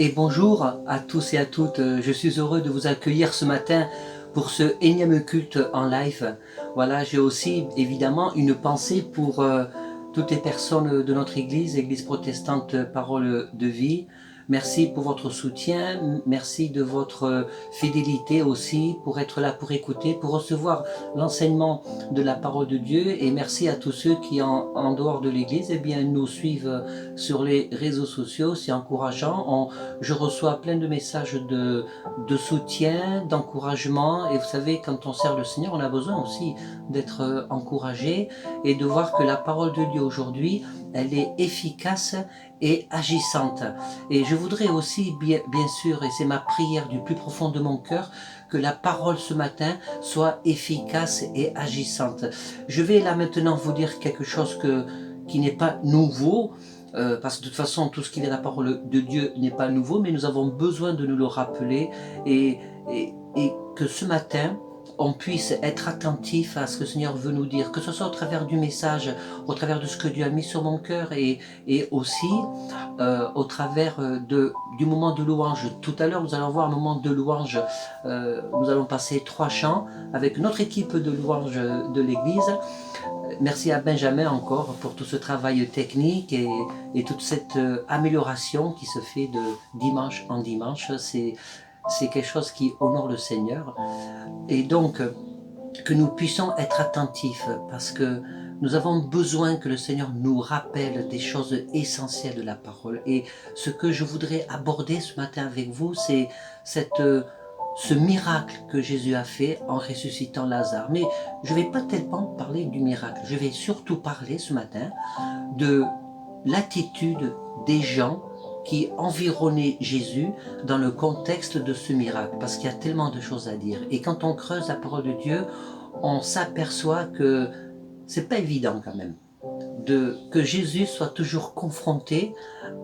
et bonjour à tous et à toutes. Je suis heureux de vous accueillir ce matin pour ce énième culte en live. Voilà, j'ai aussi évidemment une pensée pour toutes les personnes de notre église, Église protestante Parole de Vie. Merci pour votre soutien, merci de votre fidélité aussi pour être là, pour écouter, pour recevoir l'enseignement de la parole de Dieu, et merci à tous ceux qui en dehors de l'église nous suivent sur les réseaux sociaux. C'est encourageant. Je reçois plein de messages de soutien, d'encouragement, et vous savez, quand on sert le Seigneur, on a besoin aussi d'être encouragé et de voir que la parole de Dieu aujourd'hui, elle est efficace et agissante. Et je voudrais aussi, bien sûr, et c'est ma prière du plus profond de mon cœur, que la parole ce matin soit efficace et agissante. Je vais là maintenant vous dire quelque chose qui n'est pas nouveau, parce que de toute façon tout ce qui vient de la parole de Dieu n'est pas nouveau, mais nous avons besoin de nous le rappeler, et que ce matin on puisse être attentif à ce que le Seigneur veut nous dire, que ce soit au travers du message, au travers de ce que Dieu a mis sur mon cœur, et aussi au travers du moment de louange. Tout à l'heure, nous allons voir un moment de louange. Nous allons passer 3 chants avec notre équipe de louange de l'Église. Merci à Benjamin encore pour tout ce travail technique et toute cette amélioration qui se fait de dimanche en dimanche. C'est quelque chose qui honore le Seigneur. Et donc, que nous puissions être attentifs, parce que nous avons besoin que le Seigneur nous rappelle des choses essentielles de la parole. Et ce que je voudrais aborder ce matin avec vous, c'est ce miracle que Jésus a fait en ressuscitant Lazare. Mais je ne vais pas tellement parler du miracle, je vais surtout parler ce matin de l'attitude des gens qui environnaient Jésus dans le contexte de ce miracle, parce qu'il y a tellement de choses à dire. Et quand on creuse la parole de Dieu, on s'aperçoit que c'est pas évident quand même que Jésus soit toujours confronté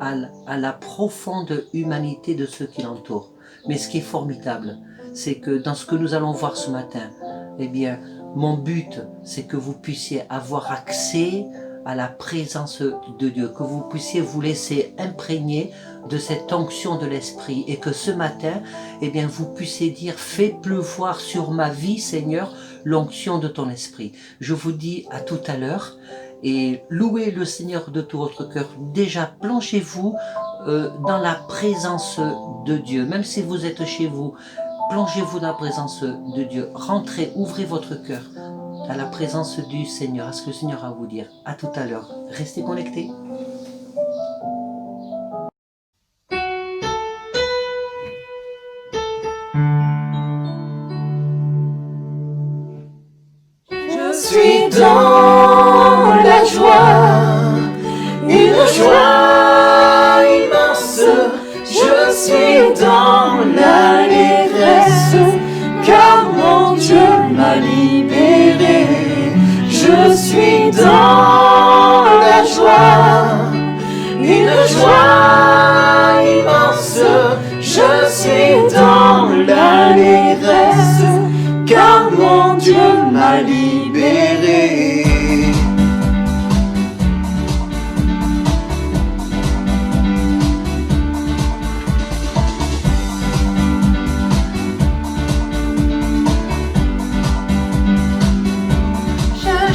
à la profonde humanité de ceux qui l'entourent. Mais ce qui est formidable, c'est que dans ce que nous allons voir ce matin, eh bien, mon but, c'est que vous puissiez avoir accès à la présence de Dieu, que vous puissiez vous laisser imprégner de cette onction de l'Esprit, et que ce matin, eh bien, vous puissiez dire: fais pleuvoir sur ma vie, Seigneur, l'onction de ton Esprit. Je vous dis à tout à l'heure, et louez le Seigneur de tout votre cœur. Déjà, plongez-vous dans la présence de Dieu, même si vous êtes chez vous, plongez-vous dans la présence de Dieu. Rentrez, ouvrez votre cœur à la présence du Seigneur, à ce que le Seigneur a à vous dire. À tout à l'heure. Restez connectés. Je suis dans la joie, une joie immense. Je suis dans l'allégresse, car mon Dieu m'a libéré. Je suis dans la joie, une joie immense. Je suis dans l'allégresse, car mon Dieu m'a libéré.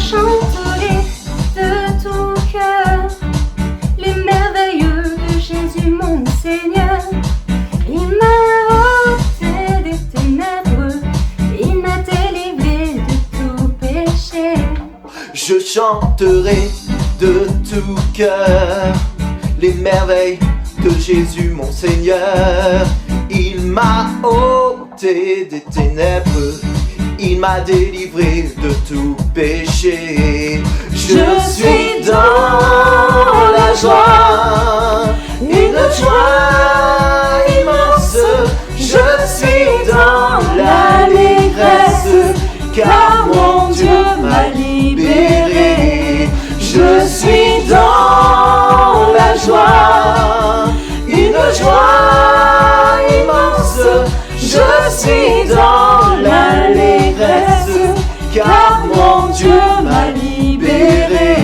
Je chanterai de tout cœur les merveilleux de Jésus mon Seigneur. Il m'a ôté des ténèbres, il m'a délivré de tout péché. Je chanterai de tout cœur les merveilles de Jésus mon Seigneur. Il m'a ôté des ténèbres, il m'a délivré de tout péché. Je suis dans la joie, une joie immense. Je suis dans l'allégresse, car mon Dieu m'a libéré. Je suis dans la joie, une joie immense. Je suis dans l'allégresse, car mon Dieu m'a libéré.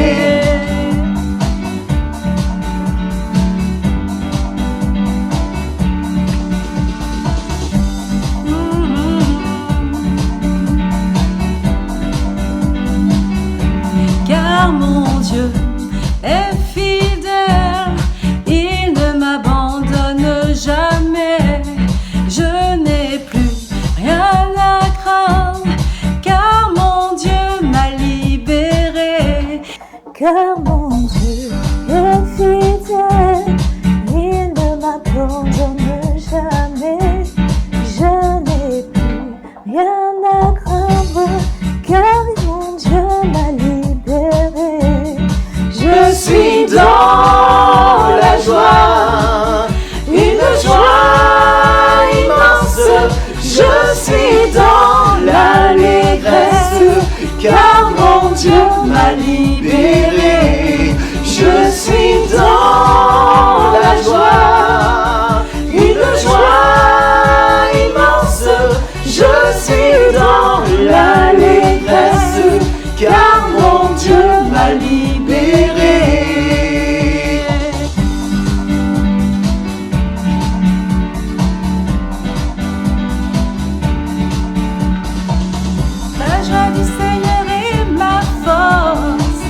car mon Dieu est fidèle, il ne m'abandonne jamais. Je n'ai plus rien à craindre, car mon Dieu m'a libéré. Je suis dans la joie, une joie immense. Je suis dans l'allégresse, car mon Dieu m'a libéré. Je suis dans la joie, une joie immense. Je suis dans l'allégresse, car mon Dieu m'a libéré. La joie du Seigneur est ma force.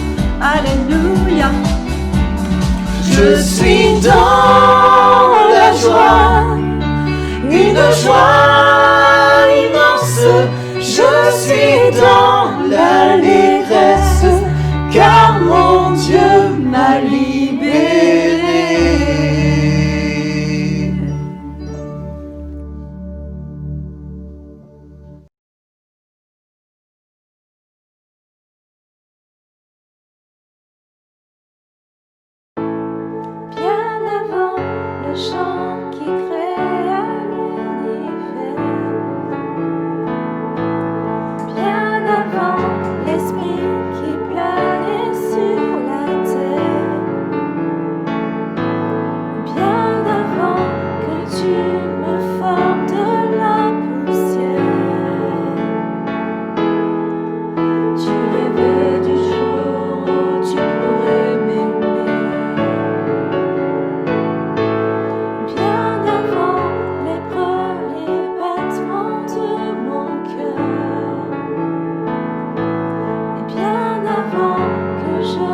Alléluia. Je suis dans la joie, une joie immense. Je suis dans l'allégresse, car mon Dieu m'a libéré. Bien avant le chant qui créa l'univers, bien avant l'esprit qui planait sur la terre, bien avant que tu me formes de la poussière, tu rêvais du jour où tu pourrais m'aimer. Bien avant les premiers battements de mon cœur, et bien avant que je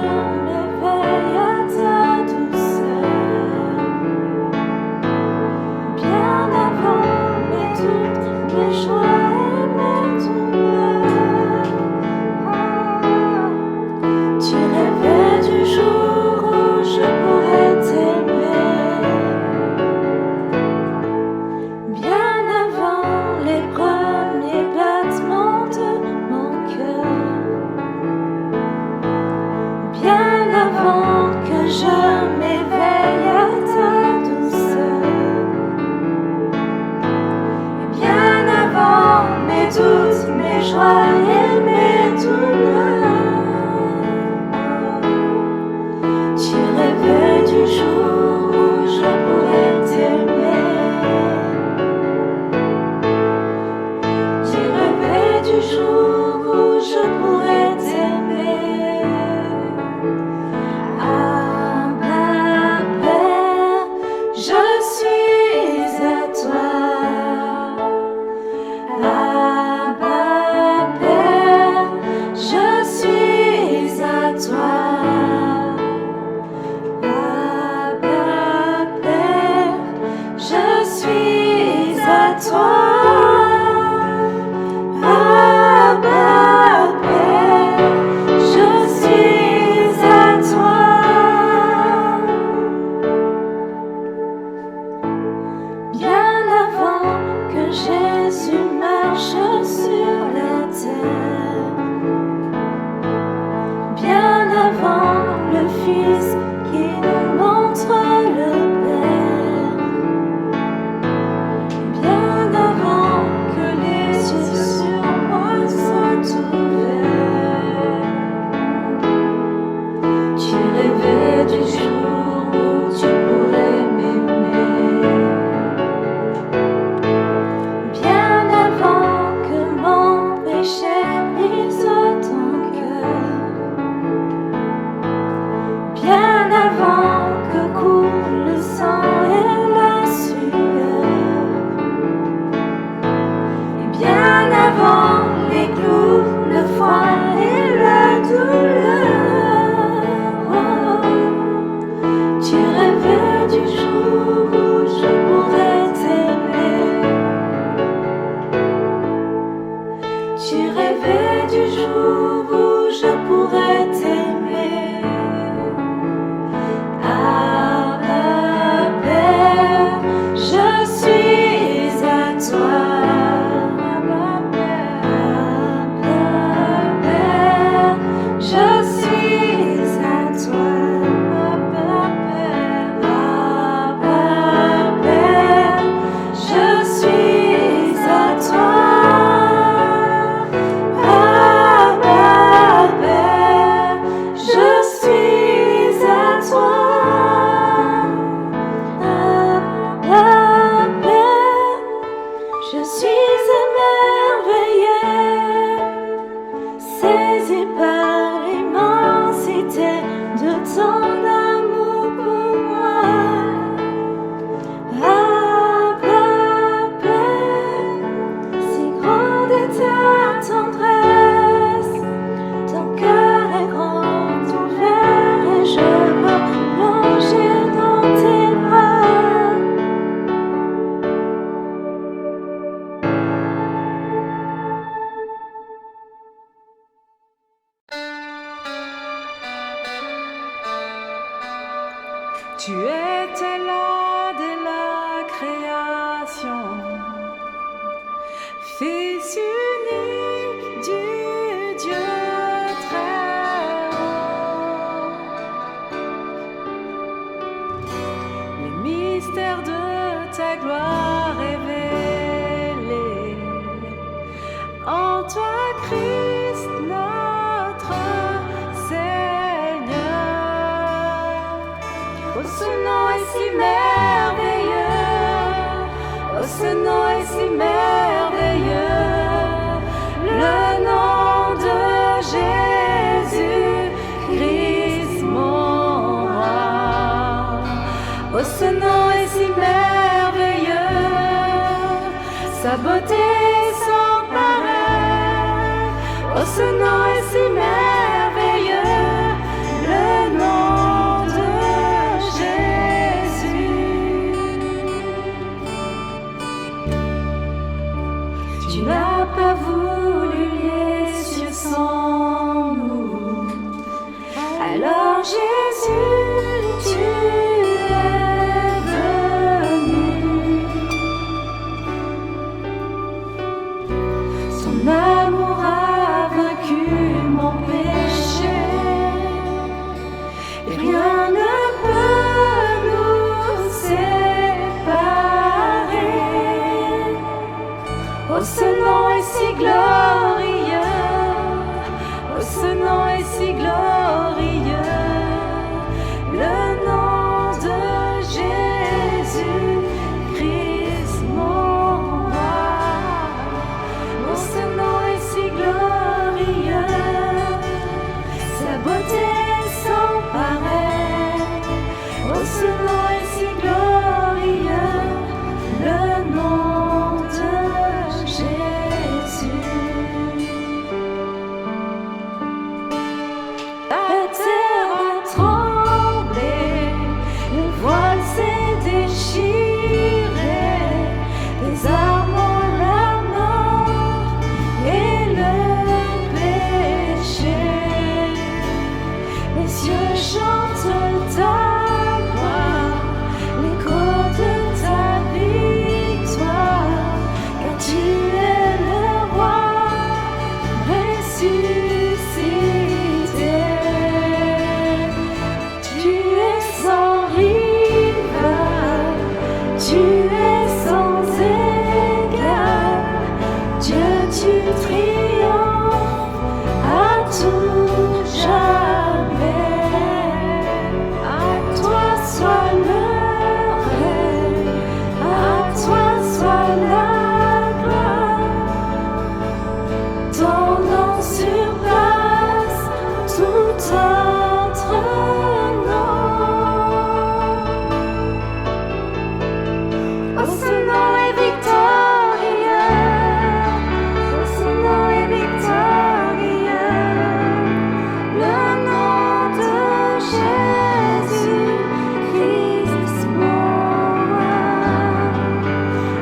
m'éveille à ta douceur, bien avant toutes mes joies et mes douleurs, tu rêvais du jour où je pourrais t'aimer. Bien avant les premiers battements de mon cœur, bien avant que je m'éveille à ta douceur, et bien avant toutes mes joies et mes douleurs, tu rêvais du jour où je pourrais t'aimer. Tu rêvais du jour où je pourrais t'aimer. Abba Père, je suis à toi. Abba Père, je suis à toi. Abba Père, je suis à toi. Abba Père, je suis à toi. Bien avant que Jésus marche sur la terre, bien avant le Fils qui nous montre le Père, bien avant gloire révélée. En toi, Christ, notre Seigneur. Oh, ce nom est si merveilleux. Oh, ce nom est si merveilleux. Le nom de Jésus, Christ mon roi. Oh, ce nom est si merveilleux. Sa beauté sans pareil. Oh, ce nom est si merveilleux. Le nom de Jésus. Tu n'as pas voulu les cieux sans nous. Alors Jésus, tu es venu. Son amour a vaincu mon péché. Et rien ne peut nous séparer. Oh, ce nom est si glorieux. Oh, ce nom est si glorieux. Le nom de Jésus, Christ mon roi. Oh, ce nom est si glorieux. Sa beauté sans pareil. Oh, ce nom est si glorieux. Le nom de Jésus. La terre a tremblé, le voile s'est déchiré, les armes ont la mort et le péché. Les cieux chantent ta gloire, l'écho de ta victoire, car tu es le roi ressuscité. Tu es sans rival, tu es sans égal. Dieu, tu triomphes à tout jamais. À toi soit le règne, à toi soit la gloire. Ton nom surpasse tout autre nom. Oh, ce nom est victorieux. Oh, ce nom est victorieux. Le nom de Jésus, Christ mon roi.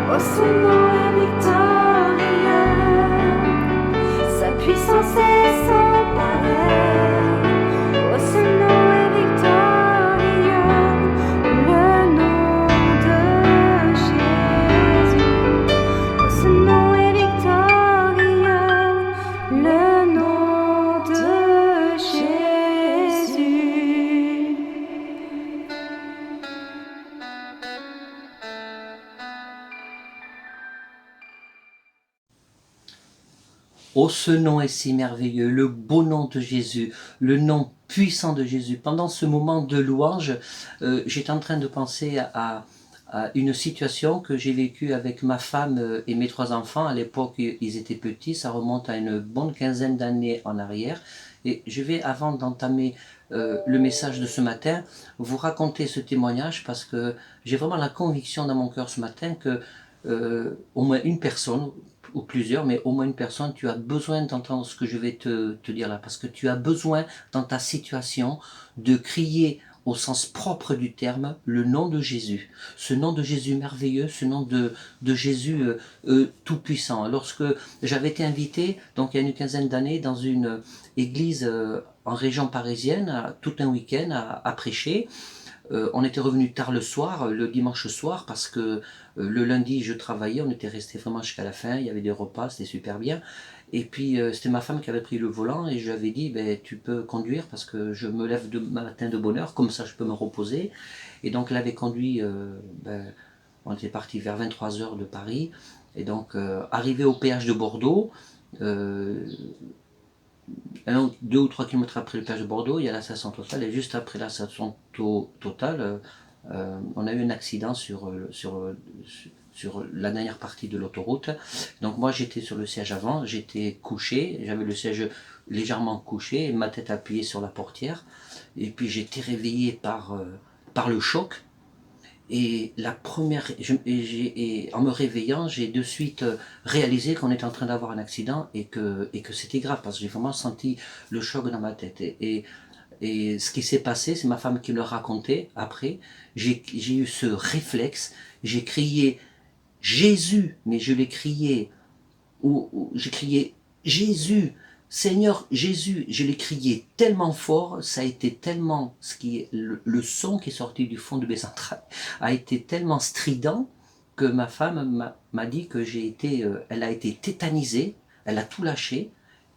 Oh, ce nom est victorieux. Sa puissance est sans pareil. Oh, ce nom est victorieux. Le nom de Jésus. Oh, ce nom est victorieux. Le nom de Jésus. Oh, ce nom est si merveilleux, le beau nom de Jésus, le nom puissant de Jésus. Pendant ce moment de louange, j'étais en train de penser à une situation que j'ai vécue avec ma femme et mes 3 enfants. À l'époque, ils étaient petits, ça remonte à une bonne quinzaine d'années en arrière. Et je vais, avant d'entamer le message de ce matin, vous raconter ce témoignage parce que j'ai vraiment la conviction dans mon cœur ce matin que au moins une personne, ou plusieurs, mais au moins une personne, tu as besoin d'entendre ce que je vais te dire là, parce que tu as besoin dans ta situation de crier au sens propre du terme le nom de Jésus, ce nom de Jésus merveilleux, ce nom de Jésus tout-puissant. Lorsque j'avais été invité, donc il y a une quinzaine d'années, dans une église en région parisienne, tout un week-end à prêcher, on était revenu tard le soir, le dimanche soir, parce que le lundi je travaillais, on était resté vraiment jusqu'à la fin, il y avait des repas, c'était super bien. Et puis c'était ma femme qui avait pris le volant et je lui avais dit ben, tu peux conduire parce que je me lève de matin de bonne heure, comme ça je peux me reposer. Et donc elle avait conduit On était parti vers 23h de Paris. Et donc, arrivé au péage de Bordeaux, 2 ou 3 kilomètres après le péage de Bordeaux, il y a la station Total. Et juste après la station Total, on a eu un accident sur la dernière partie de l'autoroute. Donc moi j'étais sur le siège avant, j'étais couché, j'avais le siège légèrement couché, ma tête appuyée sur la portière, et puis j'ai été réveillé par le choc. Et en me réveillant, j'ai de suite réalisé qu'on était en train d'avoir un accident et que c'était grave, parce que j'ai vraiment senti le choc dans ma tête. Et ce qui s'est passé, c'est ma femme qui me le racontait après. J'ai eu ce réflexe, j'ai crié Jésus, mais je l'ai crié, j'ai crié Jésus, Seigneur Jésus, je l'ai crié tellement fort, ça a été tellement, le son qui est sorti du fond de mes entrailles a été tellement strident que ma femme m'a dit que elle a été tétanisée, elle a tout lâché,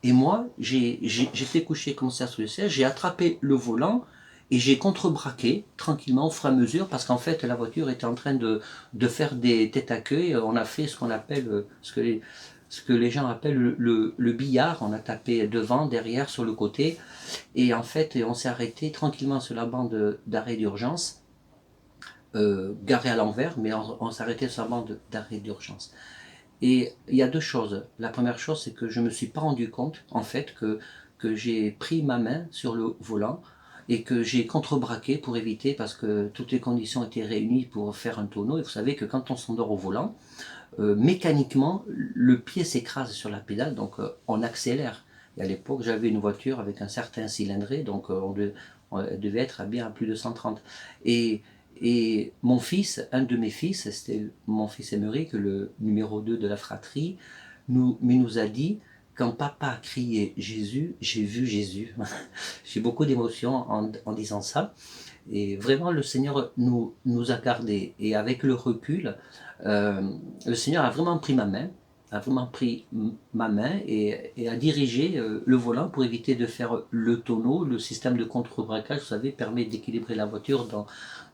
et moi j'étais couché comme ça sur le siège, j'ai attrapé le volant et j'ai contrebraqué tranquillement au fur et à mesure, parce qu'en fait la voiture était en train de faire des têtes à queue. On a fait ce qu'on appelle, ce que les gens appellent le billard. On a tapé devant, derrière, sur le côté, et en fait on s'est arrêté tranquillement sur la bande d'arrêt d'urgence, garé à l'envers, mais on s'est arrêté sur la bande d'arrêt d'urgence. Et il y a 2 choses. La première chose, c'est que je ne me suis pas rendu compte en fait que j'ai pris ma main sur le volant et que j'ai contrebraqué pour éviter, parce que toutes les conditions étaient réunies pour faire un tonneau. Et vous savez que quand on s'endort au volant, mécaniquement, le pied s'écrase sur la pédale, donc on accélère. Et à l'époque, j'avais une voiture avec un certain cylindré, donc elle devait être à bien à plus de 130. Et mon fils, un de mes fils, c'était mon fils Émeric, le numéro 2 de la fratrie, nous a dit: quand papa a crié Jésus, j'ai vu Jésus. J'ai beaucoup d'émotions en disant ça. Et vraiment, le Seigneur nous a gardés. Et avec le recul, le Seigneur a vraiment pris ma main, et a dirigé le volant pour éviter de faire le tonneau. Le système de contre-braquage, vous savez, permet d'équilibrer la voiture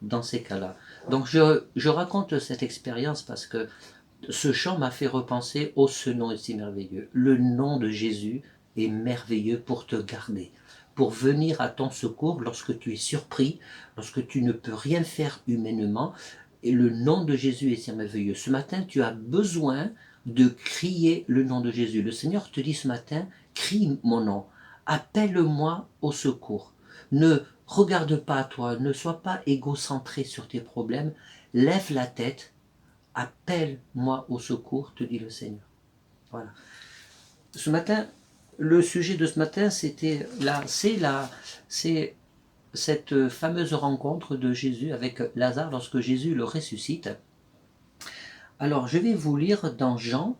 dans ces cas-là. Donc je raconte cette expérience parce que ce chant m'a fait repenser ce nom est si merveilleux. Le nom de Jésus est merveilleux pour te garder, pour venir à ton secours lorsque tu es surpris, lorsque tu ne peux rien faire humainement. Et le nom de Jésus est si merveilleux. Ce matin, tu as besoin de crier le nom de Jésus. Le Seigneur te dit ce matin: crie mon nom, appelle-moi au secours. Ne regarde pas à toi, ne sois pas égocentré sur tes problèmes, lève la tête, appelle-moi au secours, te dit le Seigneur. Voilà. Ce matin, le sujet de ce matin, c'est cette fameuse rencontre de Jésus avec Lazare lorsque Jésus le ressuscite. Alors, je vais vous lire dans Jean,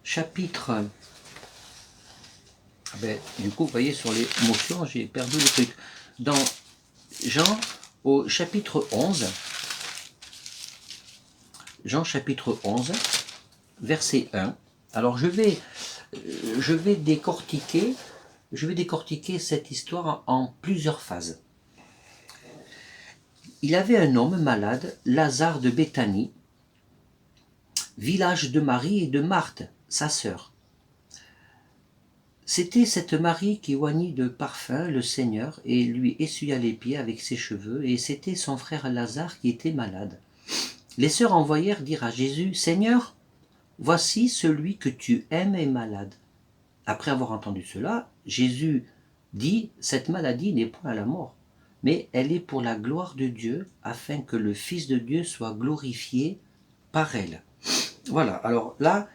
chapitre... du coup, vous voyez, sur les motions, j'ai perdu le truc. Dans Jean, au chapitre 11, Jean chapitre 11, verset 1. Alors, je vais décortiquer cette histoire en plusieurs phases. Il y avait un homme malade, Lazare de Béthanie, village de Marie et de Marthe, sa sœur. C'était cette Marie qui oignit de parfum le Seigneur et lui essuya les pieds avec ses cheveux, et c'était son frère Lazare qui était malade. Les sœurs envoyèrent dire à Jésus: Seigneur, voici celui que tu aimes est malade. Après avoir entendu cela, Jésus dit: cette maladie n'est point à la mort, mais elle est pour la gloire de Dieu, afin que le Fils de Dieu soit glorifié par elle. Voilà, alors là,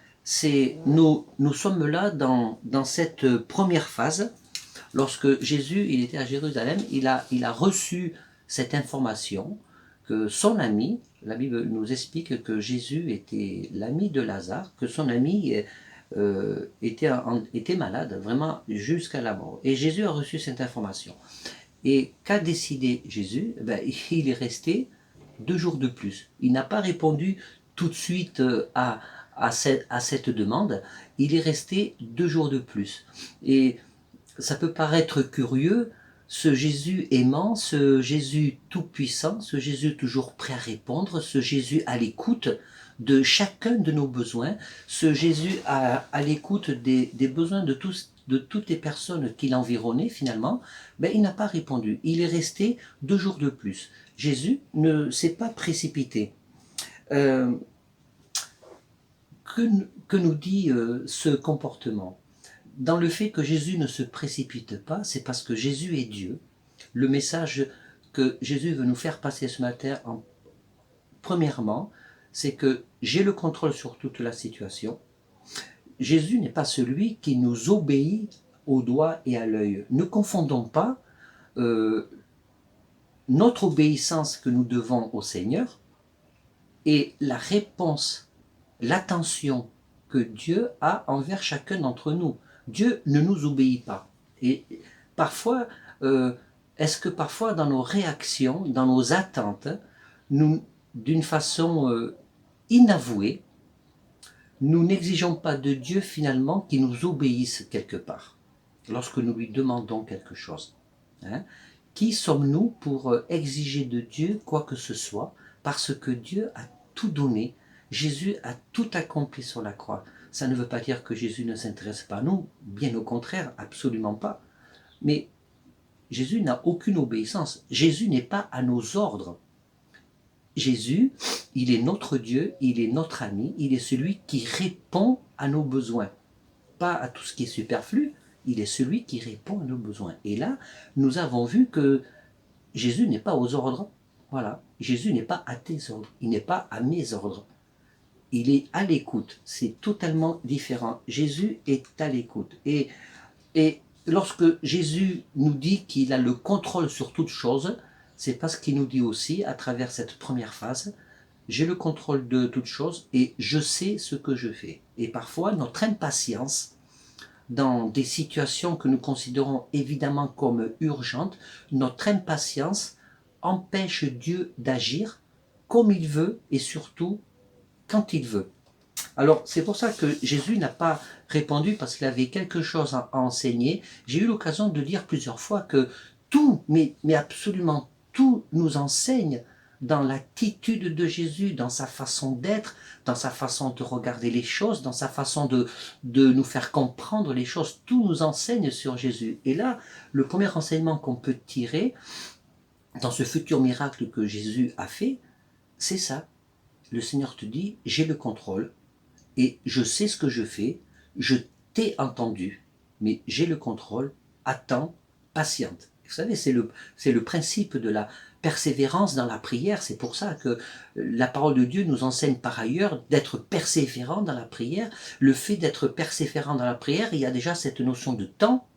nous sommes là dans cette première phase. Lorsque Jésus il était à Jérusalem, il a reçu cette information que son ami, la Bible nous explique que Jésus était l'ami de Lazare, que son ami était malade, vraiment jusqu'à la mort. Et Jésus a reçu cette information. Et qu'a décidé Jésus? Il est resté 2 jours de plus. Il n'a pas répondu tout de suite à cette demande. Il est resté 2 jours de plus. Et ça peut paraître curieux, ce Jésus aimant, ce Jésus tout-puissant, ce Jésus toujours prêt à répondre, ce Jésus à l'écoute de chacun de nos besoins, ce Jésus à l'écoute des besoins de toutes les personnes qui l'environnaient finalement, ben, il n'a pas répondu. Il est resté 2 jours de plus. Jésus ne s'est pas précipité. Que nous dit ce comportement? Dans le fait que Jésus ne se précipite pas, c'est parce que Jésus est Dieu. Le message que Jésus veut nous faire passer ce matin, premièrement, c'est que j'ai le contrôle sur toute la situation. Jésus n'est pas celui qui nous obéit au doigt et à l'œil. Ne confondons pas notre obéissance que nous devons au Seigneur et la réponse, l'attention que Dieu a envers chacun d'entre nous. Dieu ne nous obéit pas. Et parfois, est-ce que parfois dans nos réactions, dans nos attentes, nous, d'une façon inavouée, nous n'exigeons pas de Dieu finalement qu'il nous obéisse quelque part, lorsque nous lui demandons quelque chose. Hein? Qui sommes-nous pour exiger de Dieu quoi que ce soit, parce que Dieu a tout donné, Jésus a tout accompli sur la croix. Ça ne veut pas dire que Jésus ne s'intéresse pas à nous, bien au contraire, absolument pas. Mais Jésus n'a aucune obéissance, Jésus n'est pas à nos ordres. Jésus, il est notre Dieu, il est notre ami, il est celui qui répond à nos besoins. Pas à tout ce qui est superflu, il est celui qui répond à nos besoins. Et là, nous avons vu que Jésus n'est pas aux ordres. Voilà, Jésus n'est pas à tes ordres, il n'est pas à mes ordres. Il est à l'écoute, c'est totalement différent. Jésus est à l'écoute. Et lorsque Jésus nous dit qu'il a le contrôle sur toute chose, c'est parce qu'il nous dit aussi, à travers cette première phase, j'ai le contrôle de toute chose et je sais ce que je fais. Et parfois, notre impatience, dans des situations que nous considérons évidemment comme urgentes, notre impatience empêche Dieu d'agir comme il veut et surtout quand il veut. Alors c'est pour ça que Jésus n'a pas répondu parce qu'il avait quelque chose à enseigner. J'ai eu l'occasion de dire plusieurs fois que tout, mais absolument tout nous enseigne dans l'attitude de Jésus, dans sa façon d'être, dans sa façon de regarder les choses, dans sa façon de nous faire comprendre les choses. Tout nous enseigne sur Jésus. Et là, le premier enseignement qu'on peut tirer dans ce futur miracle que Jésus a fait, c'est ça. Le Seigneur te dit, j'ai le contrôle et je sais ce que je fais, je t'ai entendu, mais j'ai le contrôle, attends, patiente. Vous savez, c'est le principe de la persévérance dans la prière. C'est pour ça que la parole de Dieu nous enseigne par ailleurs d'être persévérant dans la prière. Le fait d'être persévérant dans la prière, il y a déjà cette notion de temps,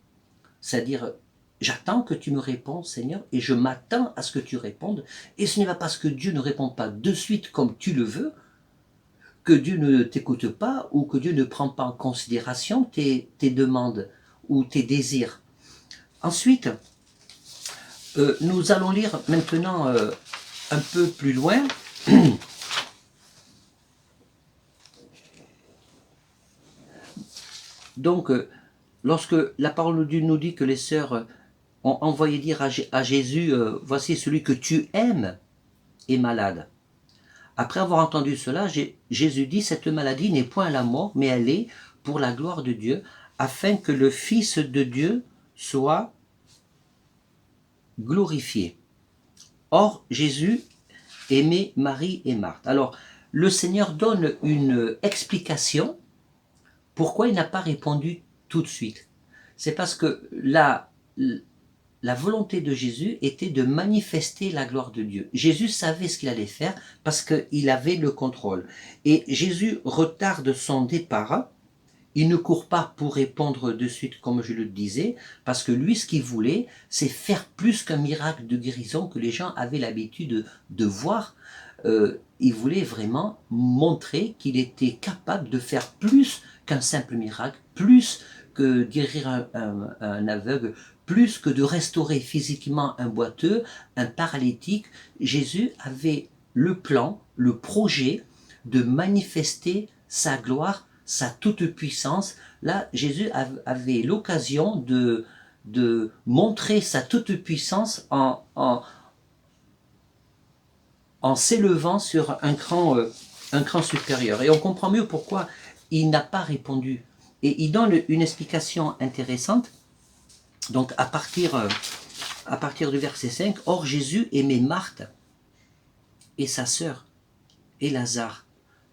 c'est-à-dire j'attends que tu me réponds, Seigneur, et je m'attends à ce que tu répondes. Et ce n'est pas parce que Dieu ne répond pas de suite comme tu le veux, que Dieu ne t'écoute pas ou que Dieu ne prend pas en considération tes demandes ou tes désirs. Ensuite, nous allons lire maintenant un peu plus loin. Donc, lorsque la parole de Dieu nous dit que les sœurs ont envoyé dire à Jésus, voici celui que tu aimes est malade. Après avoir entendu cela, Jésus dit, cette maladie n'est point la mort, mais elle est pour la gloire de Dieu, afin que le Fils de Dieu soit glorifié. Or, Jésus aimait Marie et Marthe. Alors, le Seigneur donne une explication pourquoi il n'a pas répondu tout de suite. C'est parce que la volonté de Jésus était de manifester la gloire de Dieu. Jésus savait ce qu'il allait faire parce qu'il avait le contrôle. Et Jésus retarde son départ. Il ne court pas pour répondre de suite, comme je le disais, parce que lui, ce qu'il voulait, c'est faire plus qu'un miracle de guérison que les gens avaient l'habitude de voir. Il voulait vraiment montrer qu'il était capable de faire plus qu'un simple miracle, plus que guérir un aveugle, plus que de restaurer physiquement un boiteux, un paralytique. Jésus avait le plan, le projet de manifester sa gloire, sa toute-puissance. Là, Jésus avait l'occasion de montrer sa toute-puissance en s'élevant sur un cran supérieur. Et on comprend mieux pourquoi il n'a pas répondu. Et il donne une explication intéressante. Donc à partir du verset 5, « Or Jésus aimait Marthe et sa sœur et Lazare.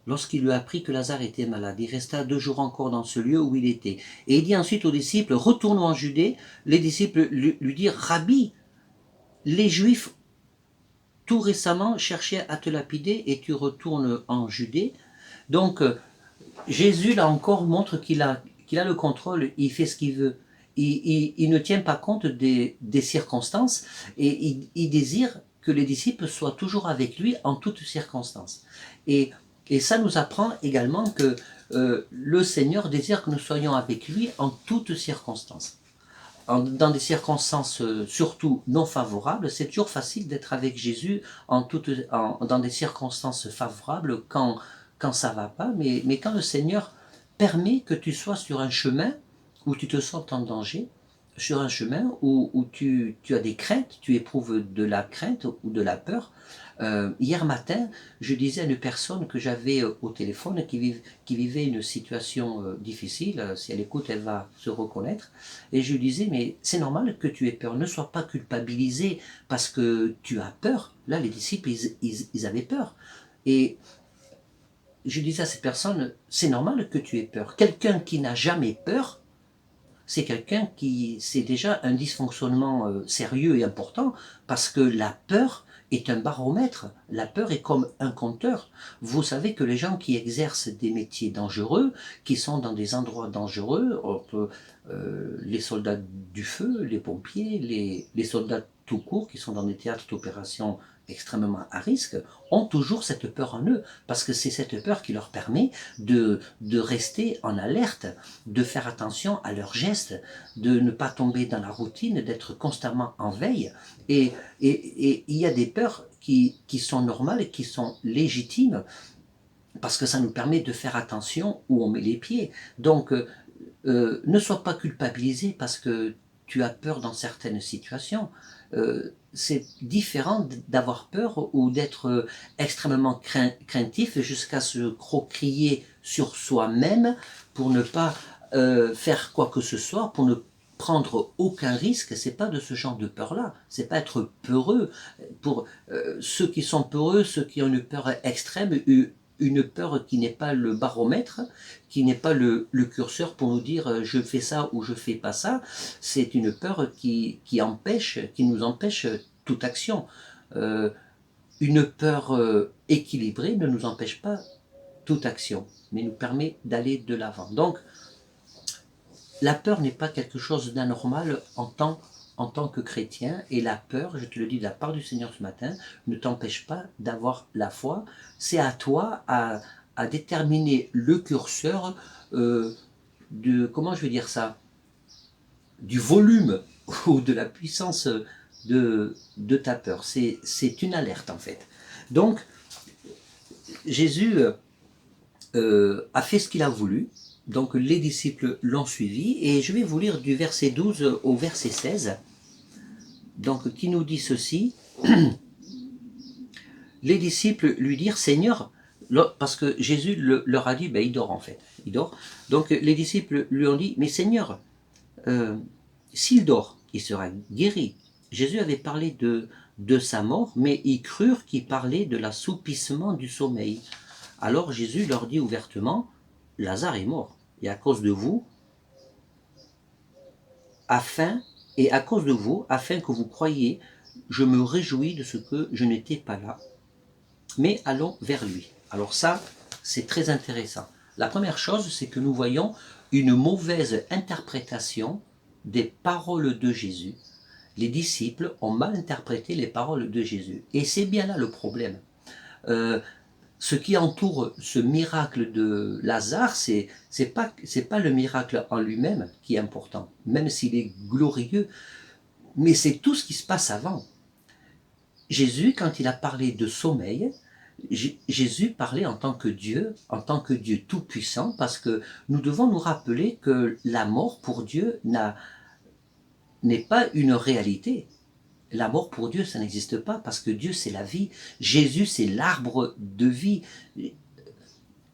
Lorsqu'il lui apprit que Lazare était malade, il resta 2 jours encore dans ce lieu où il était. Et il dit ensuite aux disciples, retournons en Judée. Les disciples lui dirent, Rabbi, les Juifs tout récemment cherchaient à te lapider et tu retournes en Judée. » Donc Jésus là encore montre qu'il a le contrôle, il fait ce qu'il veut. Il ne tient pas compte des circonstances et il désire que les disciples soient toujours avec lui en toutes circonstances. Et ça nous apprend également que le Seigneur désire que nous soyons avec lui en toutes circonstances. Dans des circonstances surtout non favorables, c'est toujours facile d'être avec Jésus dans des circonstances favorables quand ça ne va pas, mais quand le Seigneur permet que tu sois sur un chemin où tu te sens en danger, sur un chemin où tu as des craintes, tu éprouves de la crainte ou de la peur. Hier matin, je disais à une personne que j'avais au téléphone qui vivait une situation difficile, si elle écoute, elle va se reconnaître, et je lui disais, mais c'est normal que tu aies peur, ne sois pas culpabilisé parce que tu as peur. Là, les disciples, ils avaient peur. Et je disais à cette personne, c'est normal que tu aies peur. Quelqu'un qui n'a jamais peur, c'est quelqu'un c'est déjà un dysfonctionnement sérieux et important, parce que la peur est un baromètre. La peur est comme un compteur. Vous savez que les gens qui exercent des métiers dangereux, qui sont dans des endroits dangereux, les soldats du feu, les pompiers, les soldats tout court, qui sont dans des théâtres d'opérations extrêmement à risque, ont toujours cette peur en eux, parce que c'est cette peur qui leur permet de rester en alerte, de faire attention à leurs gestes, de ne pas tomber dans la routine, d'être constamment en veille. Et il y a des peurs qui sont normales et qui sont légitimes, parce que ça nous permet de faire attention où on met les pieds. Donc, ne sois pas culpabilisé parce que tu as peur dans certaines situations. C'est différent d'avoir peur ou d'être extrêmement craintif jusqu'à se croquiller sur soi-même pour ne pas faire quoi que ce soit, pour ne prendre aucun risque. C'est pas de ce genre de peur-là, c'est pas être peureux. Pour ceux qui sont peureux, ceux qui ont une peur extrême, une peur qui n'est pas le baromètre, qui n'est pas le curseur pour nous dire je fais ça ou je fais pas ça, c'est une peur qui nous empêche toute action. Une peur équilibrée ne nous empêche pas toute action, mais nous permet d'aller de l'avant. Donc, la peur n'est pas quelque chose d'anormal en tant que chrétien, et la peur, je te le dis de la part du Seigneur ce matin, ne t'empêche pas d'avoir la foi. C'est à toi à déterminer le curseur comment je vais dire ça, du volume ou de la puissance de ta peur. C'est une alerte en fait. Donc, Jésus a fait ce qu'il a voulu. Donc les disciples l'ont suivi, et je vais vous lire du verset 12 au verset 16, donc qui nous dit ceci. Les disciples lui dirent, Seigneur, parce que Jésus leur a dit, il dort en fait, il dort. Donc les disciples lui ont dit, mais Seigneur, s'il dort, il sera guéri. Jésus avait parlé de sa mort, mais ils crurent qu'il parlait de l'assoupissement du sommeil. Alors Jésus leur dit ouvertement, Lazare est mort, et à cause de vous, afin que vous croyiez, je me réjouis de ce que je n'étais pas là. Mais allons vers lui. Alors ça, c'est très intéressant. La première chose, c'est que nous voyons une mauvaise interprétation des paroles de Jésus. Les disciples ont mal interprété les paroles de Jésus. Et c'est bien là le problème. Ce qui entoure ce miracle de Lazare, c'est pas le miracle en lui-même qui est important, même s'il est glorieux, mais c'est tout ce qui se passe avant. Jésus, quand il a parlé de sommeil, Jésus parlait en tant que Dieu tout-puissant, parce que nous devons nous rappeler que la mort pour Dieu n'a n'est pas une réalité. La mort pour Dieu, ça n'existe pas, parce que Dieu, c'est la vie. Jésus, c'est l'arbre de vie.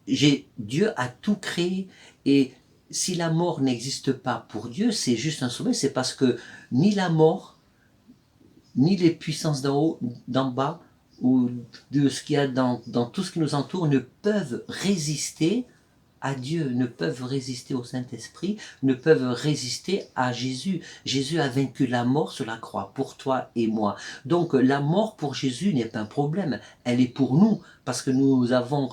Dieu a tout créé, et si la mort n'existe pas pour Dieu, c'est juste un sommeil, c'est parce que ni la mort, ni les puissances d'en haut, d'en bas, ou de ce qu'il y a dans tout ce qui nous entoure ne peuvent résister à Dieu, ne peuvent résister au Saint-Esprit, ne peuvent résister à Jésus. Jésus a vaincu la mort sur la croix, pour toi et moi. Donc la mort pour Jésus n'est pas un problème, elle est pour nous, parce que nous avons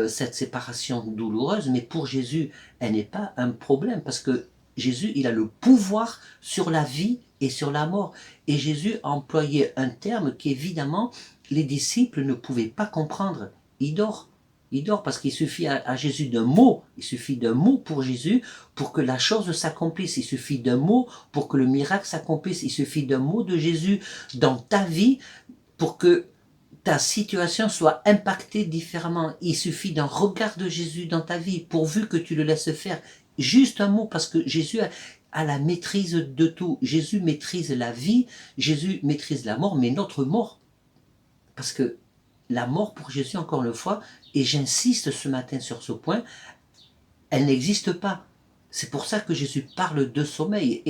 cette séparation douloureuse, mais pour Jésus, elle n'est pas un problème, parce que Jésus, il a le pouvoir sur la vie et sur la mort. Et Jésus a employé un terme qu'évidemment, les disciples ne pouvaient pas comprendre. Il dort. Il dort parce qu'il suffit à Jésus d'un mot. Il suffit d'un mot pour Jésus pour que la chose s'accomplisse. Il suffit d'un mot pour que le miracle s'accomplisse. Il suffit d'un mot de Jésus dans ta vie pour que ta situation soit impactée différemment. Il suffit d'un regard de Jésus dans ta vie, pourvu que tu le laisses faire. Juste un mot, parce que Jésus a la maîtrise de tout. Jésus maîtrise la vie, Jésus maîtrise la mort, mais notre mort. Parce que la mort pour Jésus, encore une fois, et j'insiste ce matin sur ce point, elle n'existe pas. C'est pour ça que Jésus parle de sommeil.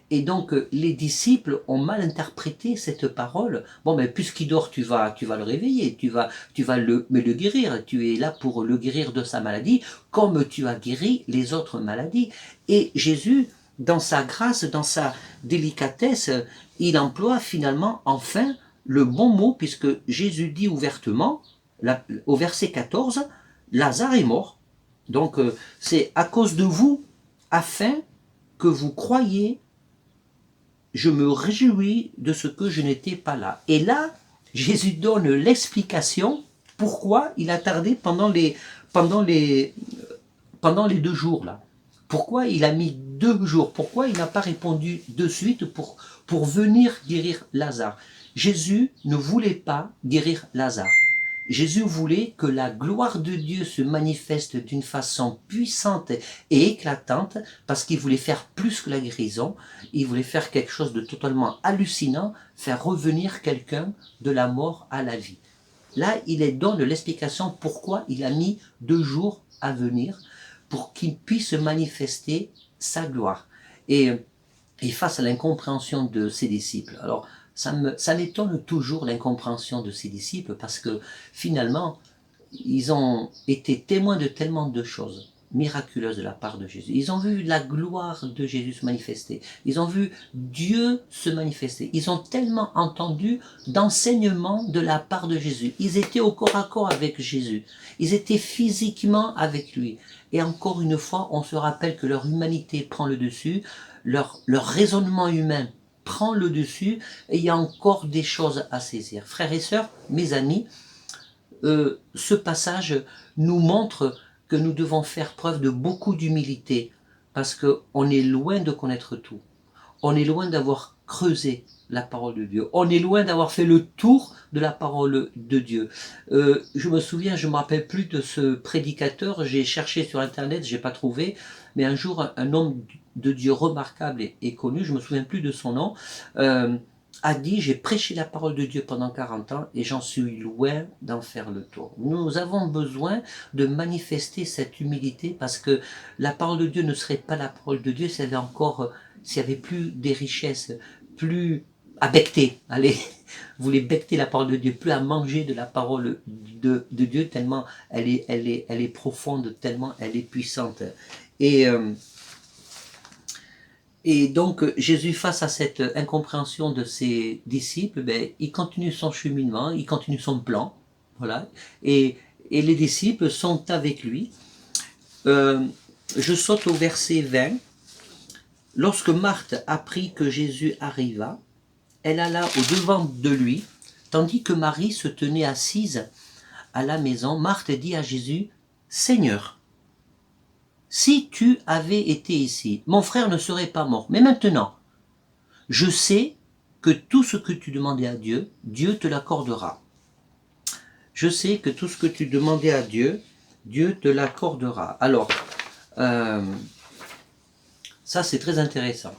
Et donc, les disciples ont mal interprété cette parole. Bon, mais puisqu'il dort, tu vas le réveiller, tu vas le guérir. Tu es là pour le guérir de sa maladie, comme tu as guéri les autres maladies. Et Jésus, dans sa grâce, dans sa délicatesse, il emploie finalement, enfin, le bon mot, puisque Jésus dit ouvertement, au verset 14, Lazare est mort. Donc, c'est à cause de vous, afin que vous croyiez, je me réjouis de ce que je n'étais pas là. Et là, Jésus donne l'explication pourquoi il a tardé pendant les 2 jours là. Pourquoi il a mis 2 jours? Pourquoi il n'a pas répondu de suite pour venir guérir Lazare? Jésus ne voulait pas guérir Lazare. Jésus voulait que la gloire de Dieu se manifeste d'une façon puissante et éclatante, parce qu'il voulait faire plus que la guérison, il voulait faire quelque chose de totalement hallucinant, faire revenir quelqu'un de la mort à la vie. Là, il donne l'explication pourquoi il a mis 2 jours à venir, pour qu'il puisse manifester sa gloire. Et face à l'incompréhension de ses disciples. Alors, ça m'étonne toujours l'incompréhension de ses disciples, parce que finalement, ils ont été témoins de tellement de choses miraculeuses de la part de Jésus. Ils ont vu la gloire de Jésus se manifester. Ils ont vu Dieu se manifester. Ils ont tellement entendu d'enseignements de la part de Jésus. Ils étaient au corps à corps avec Jésus. Ils étaient physiquement avec lui. Et encore une fois, on se rappelle que leur humanité prend le dessus, leur raisonnement humain prend le dessus, et il y a encore des choses à saisir. Frères et sœurs, mes amis, ce passage nous montre que nous devons faire preuve de beaucoup d'humilité, parce qu'on est loin de connaître tout. On est loin d'avoir creusé la parole de Dieu. On est loin d'avoir fait le tour de la parole de Dieu. Je me souviens, je ne me rappelle plus de ce prédicateur, j'ai cherché sur internet, j'ai pas trouvé, mais un jour, un homme de Dieu remarquable et connu, je me souviens plus de son nom, a dit, j'ai prêché la parole de Dieu pendant 40 ans et j'en suis loin d'en faire le tour. Nous avons besoin de manifester cette humilité, parce que la parole de Dieu ne serait pas la parole de Dieu s'il y avait plus des richesses, plus à becter, allez, vous voulez becter la parole de Dieu, plus à manger de la parole de Dieu, tellement elle est profonde, tellement elle est puissante. Et donc Jésus, face à cette incompréhension de ses disciples, il continue son cheminement, il continue son plan, voilà, et les disciples sont avec lui. Je saute au verset 20. Lorsque Marthe apprit que Jésus arriva, elle alla au-devant de lui, tandis que Marie se tenait assise à la maison. Marthe dit à Jésus, « Seigneur, si tu avais été ici, mon frère ne serait pas mort. Mais maintenant, je sais que tout ce que tu demandais à Dieu, Dieu te l'accordera. Je sais que tout ce que tu demandais à Dieu, Dieu te l'accordera. » Alors, ça c'est très intéressant.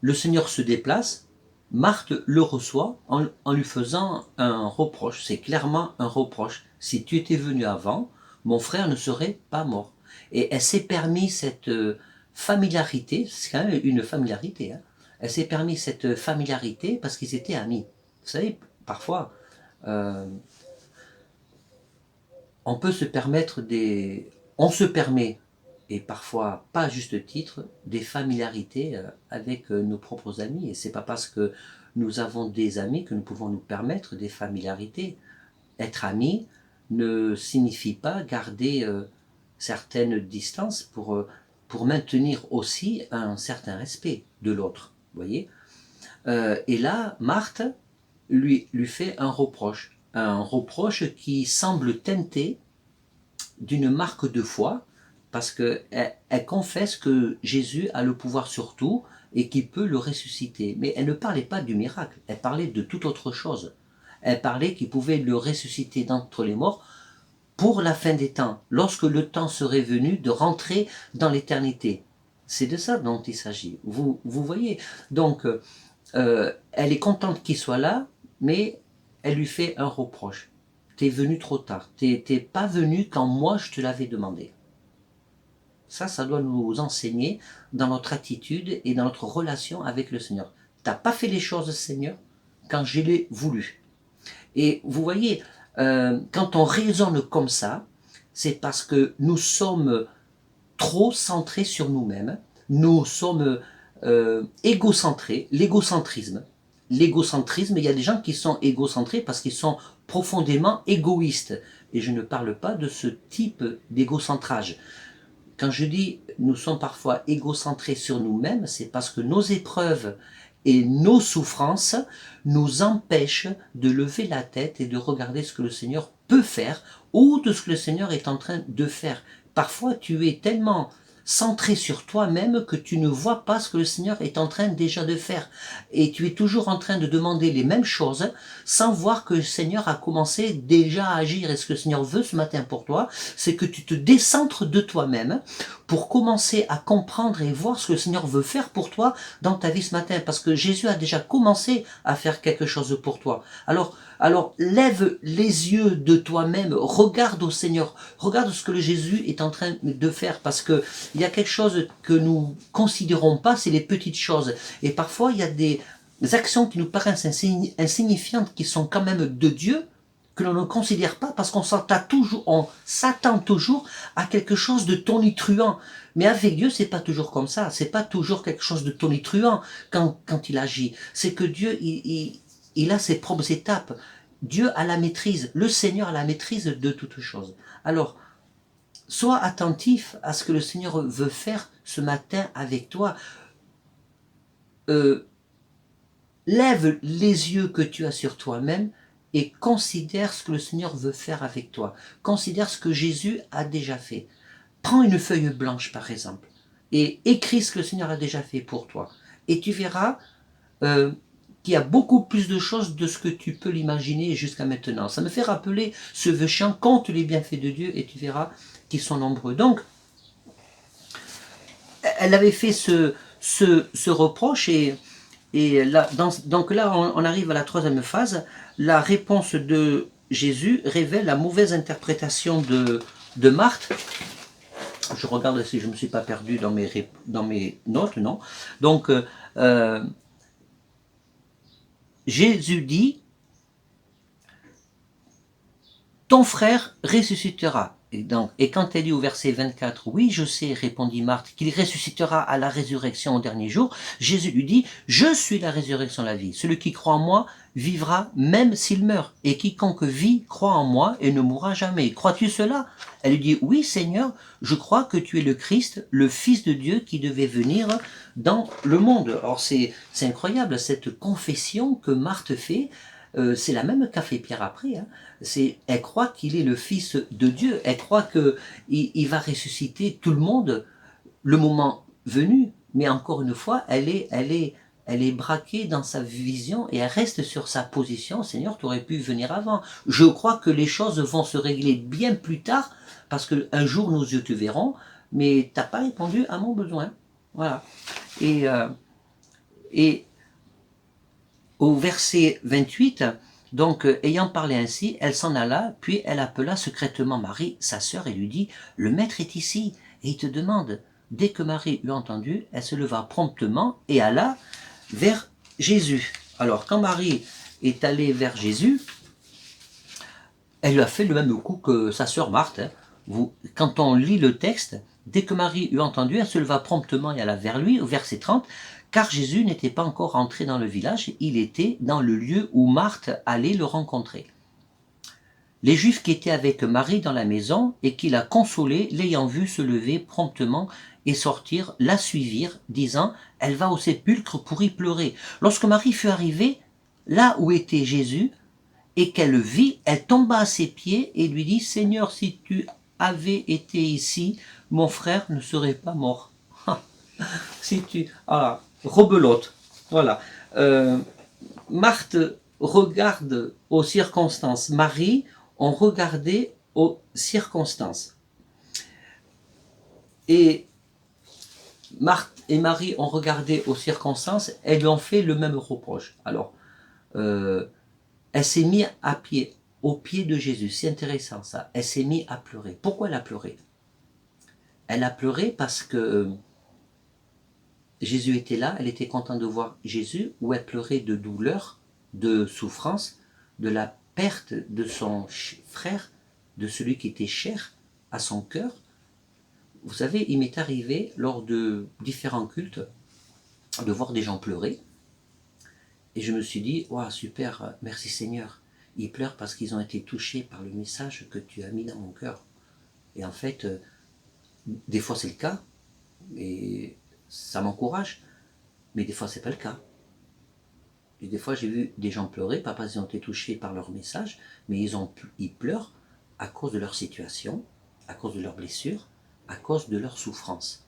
le Seigneur se déplace, Marthe le reçoit en lui faisant un reproche. C'est clairement un reproche. Si tu étais venu avant, mon frère ne serait pas mort. Et elle s'est permis cette familiarité, c'est quand même une familiarité, hein. Elle s'est permis cette familiarité parce qu'ils étaient amis. Vous savez, parfois, on peut se permettre on se permet, et parfois pas à juste titre, des familiarités avec nos propres amis. Et c'est pas parce que nous avons des amis que nous pouvons nous permettre des familiarités. Être ami ne signifie pas garder certaines distances pour maintenir aussi un certain respect de l'autre. Vous voyez, et là, Marthe lui fait un reproche qui semble teinté d'une marque de foi, parce qu'elle confesse que Jésus a le pouvoir sur tout et qu'il peut le ressusciter. Mais elle ne parlait pas du miracle, elle parlait de toute autre chose. Elle parlait qu'il pouvait le ressusciter d'entre les morts pour la fin des temps, lorsque le temps serait venu de rentrer dans l'éternité. C'est de ça dont il s'agit. Vous voyez. Donc, elle est contente qu'il soit là, mais elle lui fait un reproche. T'es venu trop tard. T'es pas venu quand moi je te l'avais demandé. Ça doit nous enseigner dans notre attitude et dans notre relation avec le Seigneur. T'as pas fait les choses, Seigneur, quand je l'ai voulu. Et vous voyez, quand on raisonne comme ça, c'est parce que nous sommes trop centrés sur nous-mêmes. Nous sommes égocentrés, l'égocentrisme. L'égocentrisme, il y a des gens qui sont égocentrés parce qu'ils sont profondément égoïstes. Et je ne parle pas de ce type d'égocentrage. Quand je dis nous sommes parfois égocentrés sur nous-mêmes, c'est parce que nos épreuves et nos souffrances nous empêchent de lever la tête et de regarder ce que le Seigneur peut faire ou de ce que le Seigneur est en train de faire. Parfois, tu es tellement centré sur toi-même que tu ne vois pas ce que le Seigneur est en train déjà de faire. Et tu es toujours en train de demander les mêmes choses sans voir que le Seigneur a commencé déjà à agir. Et ce que le Seigneur veut ce matin pour toi, c'est que tu te décentres de toi-même pour commencer à comprendre et voir ce que le Seigneur veut faire pour toi dans ta vie ce matin. Parce que Jésus a déjà commencé à faire quelque chose pour toi. Alors lève les yeux de toi-même, regarde au Seigneur, regarde ce que le Jésus est en train de faire, parce que il y a quelque chose que nous considérons pas, c'est les petites choses. Et parfois il y a des actions qui nous paraissent insignifiantes, qui sont quand même de Dieu, que l'on ne considère pas parce qu'on s'attend toujours à quelque chose de tonitruant. Mais avec Dieu, c'est pas toujours comme ça. C'est pas toujours quelque chose de tonitruant quand il agit. C'est que Dieu, il a ses propres étapes. Dieu a la maîtrise. Le Seigneur a la maîtrise de toutes choses. Alors, sois attentif à ce que le Seigneur veut faire ce matin avec toi. Lève les yeux que tu as sur toi-même et considère ce que le Seigneur veut faire avec toi. Considère ce que Jésus a déjà fait. Prends une feuille blanche, par exemple, et écris ce que le Seigneur a déjà fait pour toi. Et tu verras qu'il y a beaucoup plus de choses de ce que tu peux l'imaginer jusqu'à maintenant. Ça me fait rappeler ce vœu chant, compte les bienfaits de Dieu, et tu verras qu'ils sont nombreux. Donc, elle avait fait ce reproche, et là, donc là, on arrive à la troisième phase. La réponse de Jésus révèle la mauvaise interprétation de Marthe. Je regarde si je ne me suis pas perdu dans mes notes, non. Donc, Jésus dit, ton frère ressuscitera. Et quand elle dit au verset 24, oui, je sais, répondit Marthe, qu'il ressuscitera à la résurrection au dernier jour, Jésus lui dit, je suis la résurrection, la vie. Celui qui croit en moi vivra même s'il meurt. Et quiconque vit croit en moi et ne mourra jamais. Crois-tu cela? Elle lui dit, oui, Seigneur, je crois que tu es le Christ, le Fils de Dieu qui devait venir dans le monde. Or, c'est incroyable, cette confession que Marthe fait. C'est la même qu'a fait Pierre après. Hein. Elle croit qu'il est le Fils de Dieu. Elle croit qu'il va ressusciter tout le monde le moment venu. Mais encore une fois, elle est braquée dans sa vision et elle reste sur sa position. Seigneur, tu aurais pu venir avant. Je crois que les choses vont se régler bien plus tard parce qu'un jour nos yeux te verront, mais tu n'as pas répondu à mon besoin. Voilà. Et Et au verset 28, donc ayant parlé ainsi, elle s'en alla, puis elle appela secrètement Marie, sa sœur, et lui dit, le maître est ici, et il te demande. Dès que Marie eut entendu, elle se leva promptement et alla vers Jésus. Alors quand Marie est allée vers Jésus, elle lui a fait le même coup que sa sœur Marthe. Quand on lit le texte, dès que Marie eut entendu, elle se leva promptement et alla vers lui, au verset 30, car Jésus n'était pas encore entré dans le village, il était dans le lieu où Marthe allait le rencontrer. Les Juifs qui étaient avec Marie dans la maison et qui la consolaient, l'ayant vue se lever promptement et sortir, la suivirent, disant, elle va au sépulcre pour y pleurer. Lorsque Marie fut arrivée là où était Jésus, et qu'elle le vit, elle tomba à ses pieds et lui dit, Seigneur, si tu avais été ici, mon frère ne serait pas mort. Si tu... Ah, rebelote. Voilà. Marthe regarde aux circonstances. Marie, on regardait aux circonstances. Et Marthe et Marie ont regardé aux circonstances, elles lui ont fait le même reproche. Alors, elle s'est mise à pied, au pied de Jésus. C'est intéressant ça. Elle s'est mise à pleurer. Pourquoi elle a pleuré? Elle a pleuré parce que Jésus était là, elle était contente de voir Jésus, ou elle pleurait de douleur, de souffrance, de la perte de son frère, de celui qui était cher à son cœur. Vous savez, il m'est arrivé, lors de différents cultes, de voir des gens pleurer. Et je me suis dit, wow, super, merci Seigneur. Ils pleurent parce qu'ils ont été touchés par le message que tu as mis dans mon cœur. Et en fait, des fois c'est le cas, et ça m'encourage, mais des fois c'est pas le cas. Et des fois j'ai vu des gens pleurer, pas parce qu'ils ont été touchés par leur message, mais ils pleurent à cause de leur situation, à cause de leurs blessures, à cause de leur souffrance.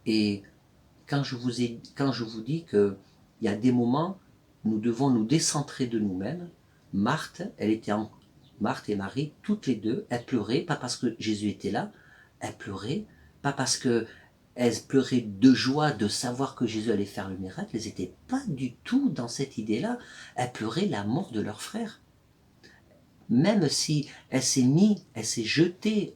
Et quand je vous dis qu'il y a des moments, nous devons nous décentrer de nous-mêmes. Marthe et Marie, toutes les deux, elles pleuraient, pas parce que Jésus était là, elles pleuraient, pas parce qu'elles pleuraient de joie de savoir que Jésus allait faire le miracle, elles n'étaient pas du tout dans cette idée-là, elles pleuraient la mort de leur frère. Même si elle s'est jetée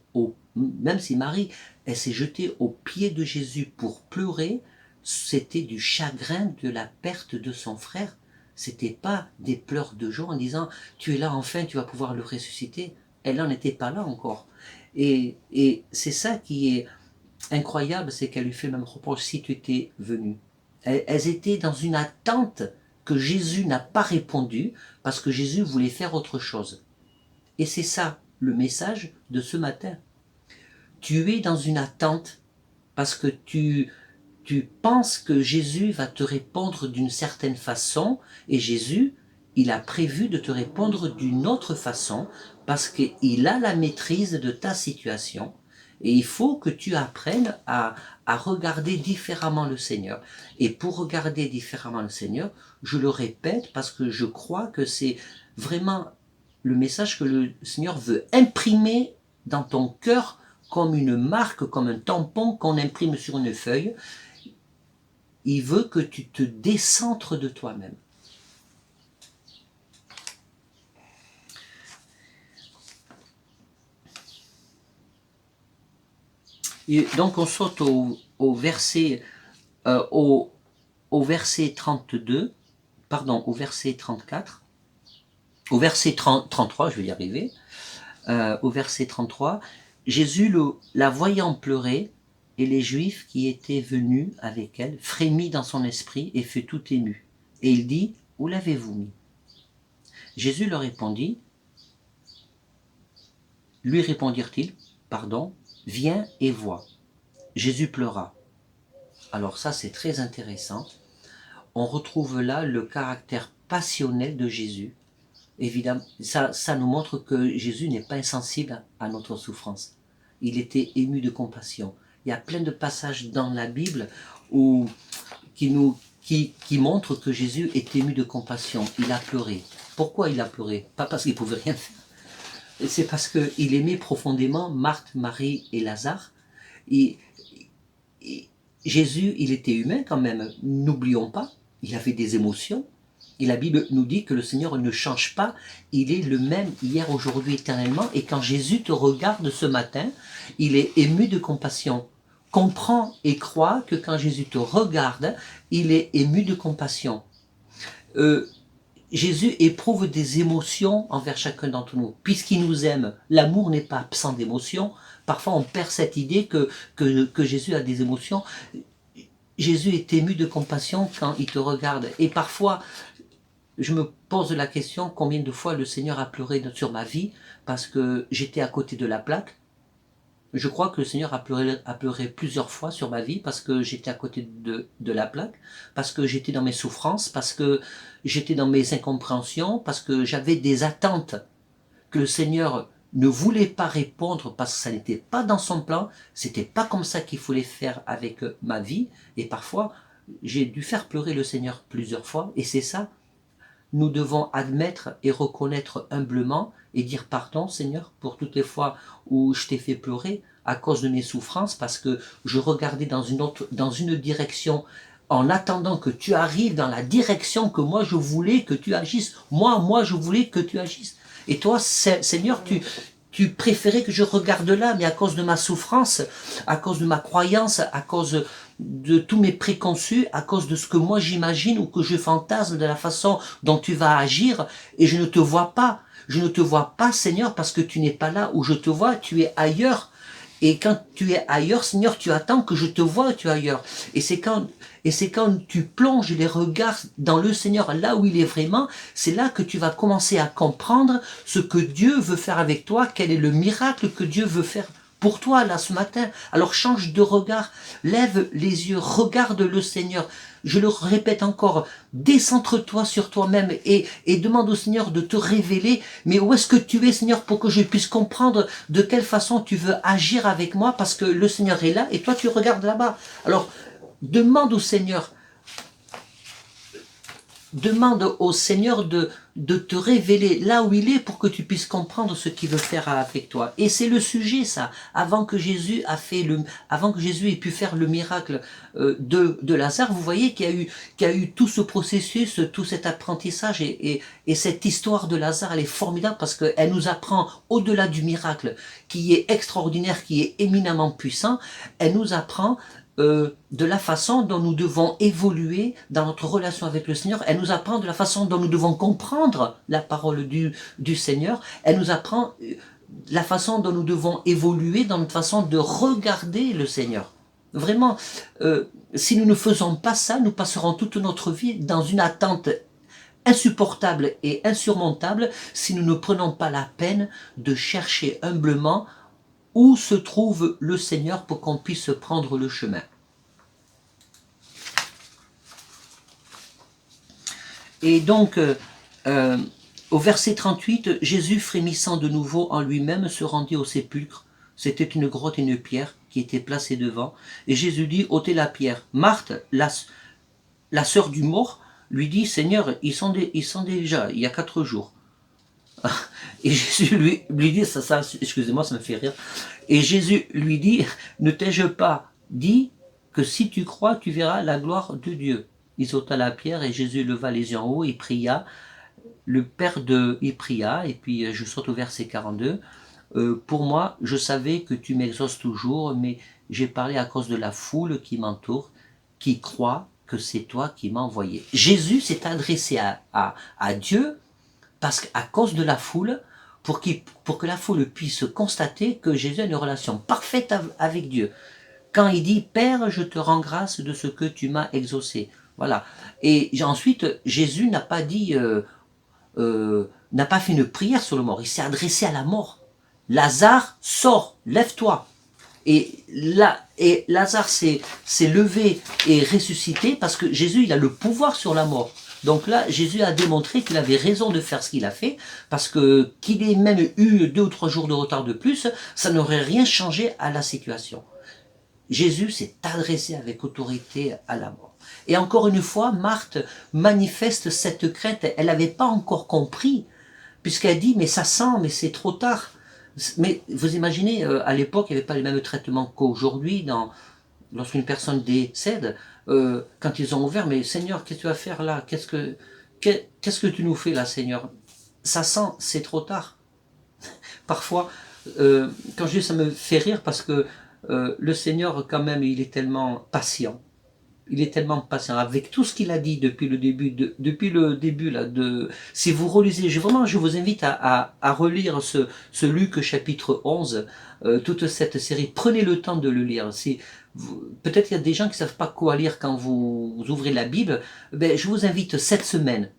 même si Marie, elle s'est jetée aux pieds de Jésus pour pleurer, c'était du chagrin de la perte de son frère. C'était pas des pleurs de joie en disant tu es là enfin, tu vas pouvoir le ressusciter. Elle n'en était pas là encore. Et c'est ça qui est incroyable, c'est qu'elle lui fait le même reproche si tu étais venu. Elles étaient dans une attente que Jésus n'a pas répondu parce que Jésus voulait faire autre chose. Et c'est ça le message de ce matin. Tu es dans une attente parce que tu penses que Jésus va te répondre d'une certaine façon, et Jésus, il a prévu de te répondre d'une autre façon, parce qu'il a la maîtrise de ta situation, et il faut que tu apprennes à regarder différemment le Seigneur. Et pour regarder différemment le Seigneur, je le répète, parce que je crois que c'est vraiment le message que le Seigneur veut imprimer dans ton cœur, comme une marque, comme un tampon qu'on imprime sur une feuille. Il veut que tu te décentres de toi-même. Et donc on saute au verset 32, pardon, au verset 34, au verset 33, je vais y arriver, au verset 33, Jésus, la voyant pleurer, et les Juifs qui étaient venus avec elle frémit dans son esprit et fut tout ému. Et il dit, où l'avez-vous mis? Jésus leur répondit, lui répondirent-ils, pardon, viens et vois. Jésus pleura. Alors ça c'est très intéressant. On retrouve là le caractère passionnel de Jésus. Évidemment, ça nous montre que Jésus n'est pas insensible à notre souffrance. Il était ému de compassion. Il y a plein de passages dans la Bible qui montrent que Jésus est ému de compassion. Il a pleuré. Pourquoi il a pleuré? Pas parce qu'il ne pouvait rien faire. C'est parce qu'il aimait profondément Marthe, Marie et Lazare. Et Jésus, il était humain quand même. N'oublions pas. il avait des émotions. Et la Bible nous dit que le Seigneur ne change pas, il est le même hier, aujourd'hui, éternellement. Et quand Jésus te regarde ce matin, il est ému de compassion. Comprends et crois que quand Jésus te regarde, il est ému de compassion. Jésus éprouve des émotions envers chacun d'entre nous. Puisqu'il nous aime, l'amour n'est pas absent d'émotions. Parfois on perd cette idée que Jésus a des émotions. Jésus est ému de compassion quand il te regarde. Et parfois, je me pose la question, combien de fois le Seigneur a pleuré sur ma vie parce que j'étais à côté de la plaque. Je crois que le Seigneur a pleuré plusieurs fois sur ma vie parce que j'étais à côté de la plaque, parce que j'étais dans mes souffrances, parce que j'étais dans mes incompréhensions, parce que j'avais des attentes que le Seigneur ne voulait pas répondre parce que ça n'était pas dans son plan, c'était pas comme ça qu'il fallait faire avec ma vie. Et parfois, j'ai dû faire pleurer le Seigneur plusieurs fois, et c'est ça. Nous devons admettre et reconnaître humblement et dire pardon Seigneur pour toutes les fois où je t'ai fait pleurer à cause de mes souffrances parce que je regardais dans une direction en attendant que tu arrives dans la direction que moi je voulais que tu agisses. Moi je voulais que tu agisses. Et toi Seigneur tu préférais que je regarde là, mais à cause de ma souffrance, à cause de ma croyance, à cause de tous mes préconçus, à cause de ce que moi j'imagine ou que je fantasme de la façon dont tu vas agir, et je ne te vois pas. Je ne te vois pas, Seigneur, parce que tu n'es pas là où je te vois, tu es ailleurs. Et quand tu es ailleurs, Seigneur, tu attends que je te vois, tu es ailleurs. Et c'est quand tu plonges les regards dans le Seigneur, là où il est vraiment, c'est là que tu vas commencer à comprendre ce que Dieu veut faire avec toi, quel est le miracle que Dieu veut faire pour toi, là, ce matin. Alors change de regard, lève les yeux, regarde le Seigneur. Je le répète encore, décentre-toi sur toi-même et demande au Seigneur de te révéler, mais où est-ce que tu es, Seigneur, pour que je puisse comprendre de quelle façon tu veux agir avec moi, parce que le Seigneur est là et toi tu regardes là-bas. Alors, demande au Seigneur de te révéler là où il est pour que tu puisses comprendre ce qu'il veut faire avec toi. Et c'est le sujet, ça. Avant que Jésus ait pu faire le miracle de Lazare, vous voyez qu'il y a eu tout ce processus, tout cet apprentissage et cette histoire de Lazare, elle est formidable parce qu'elle nous apprend au-delà du miracle qui est extraordinaire, qui est éminemment puissant, elle nous apprend de la façon dont nous devons évoluer dans notre relation avec le Seigneur. Elle nous apprend de la façon dont nous devons comprendre la parole du Seigneur. Elle nous apprend la façon dont nous devons évoluer dans notre façon de regarder le Seigneur. Vraiment, si nous ne faisons pas ça, nous passerons toute notre vie dans une attente insupportable et insurmontable si nous ne prenons pas la peine de chercher humblement où se trouve le Seigneur pour qu'on puisse prendre le chemin. Et donc, au verset 38, Jésus, frémissant de nouveau en lui-même, se rendit au sépulcre. C'était une grotte et une pierre qui était placée devant. Et Jésus dit, ôtez la pierre. Marthe, la sœur du mort, lui dit, Seigneur, ils sont déjà, il y a 4 jours. Et Jésus lui dit, excusez-moi, ça me fait rire. Et Jésus lui dit, ne t'ai-je pas dit que si tu crois, tu verras la gloire de Dieu. Il ôta la pierre et Jésus leva les yeux en haut, il pria. Il pria, et puis je saute au verset 42. Pour moi, je savais que tu m'exauces toujours, mais j'ai parlé à cause de la foule qui m'entoure, qui croit que c'est toi qui m'as envoyé. Jésus s'est adressé à Dieu, parce qu'à cause de la foule, pour que la foule puisse constater que Jésus a une relation parfaite avec Dieu. Quand il dit « Père, je te rends grâce de ce que tu m'as exaucé ». Voilà. Et ensuite, Jésus n'a pas dit, n'a pas fait une prière sur le mort. Il s'est adressé à la mort. Lazare, sors, lève-toi. Et Lazare s'est levé et ressuscité parce que Jésus, il a le pouvoir sur la mort. Donc là, Jésus a démontré qu'il avait raison de faire ce qu'il a fait, parce que qu'il ait même eu 2 ou 3 jours de retard de plus, ça n'aurait rien changé à la situation. Jésus s'est adressé avec autorité à la mort. Et encore une fois, Marthe manifeste cette crainte. Elle n'avait pas encore compris, puisqu'elle dit, mais ça sent, mais c'est trop tard. Mais vous imaginez, à l'époque, il n'y avait pas les mêmes traitements qu'aujourd'hui. Lorsqu'une personne décède, quand ils ont ouvert, mais Seigneur, qu'est-ce que tu vas faire là? Qu'est-ce que tu nous fais là, Seigneur? Ça sent, c'est trop tard. Parfois, quand je dis ça me fait rire parce que le Seigneur, quand même, il est tellement patient. Il est tellement patient avec tout ce qu'il a dit depuis le début là. Si vous relisez, je vous invite à relire ce Luc chapitre 11, toute cette série. Prenez le temps de le lire. Peut-être qu'il y a des gens qui ne savent pas quoi lire quand vous ouvrez la Bible. Ben, je vous invite cette semaine.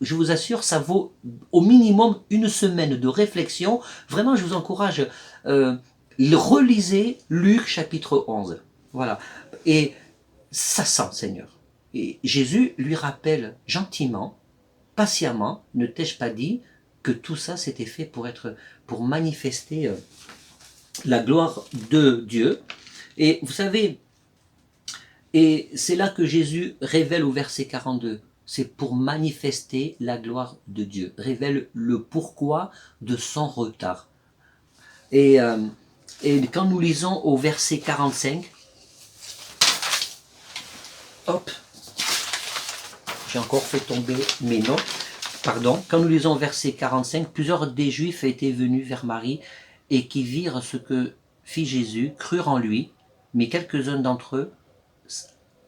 Je vous assure, ça vaut au minimum une semaine de réflexion. Vraiment, je vous encourage. Relisez Luc chapitre 11. Voilà. Et ça sent, Seigneur. Et Jésus lui rappelle gentiment, patiemment, ne t'ai-je pas dit que tout ça c'était fait pour manifester la gloire de Dieu. Et vous savez, et c'est là que Jésus révèle au verset 42, c'est pour manifester la gloire de Dieu, révèle le pourquoi de son retard. Et quand nous lisons au verset 45, hop, j'ai encore fait tomber mes notes, pardon. Quand nous lisons verset 45, plusieurs des Juifs étaient venus vers Marie et qui virent ce que fit Jésus, crurent en lui, mais quelques-uns d'entre eux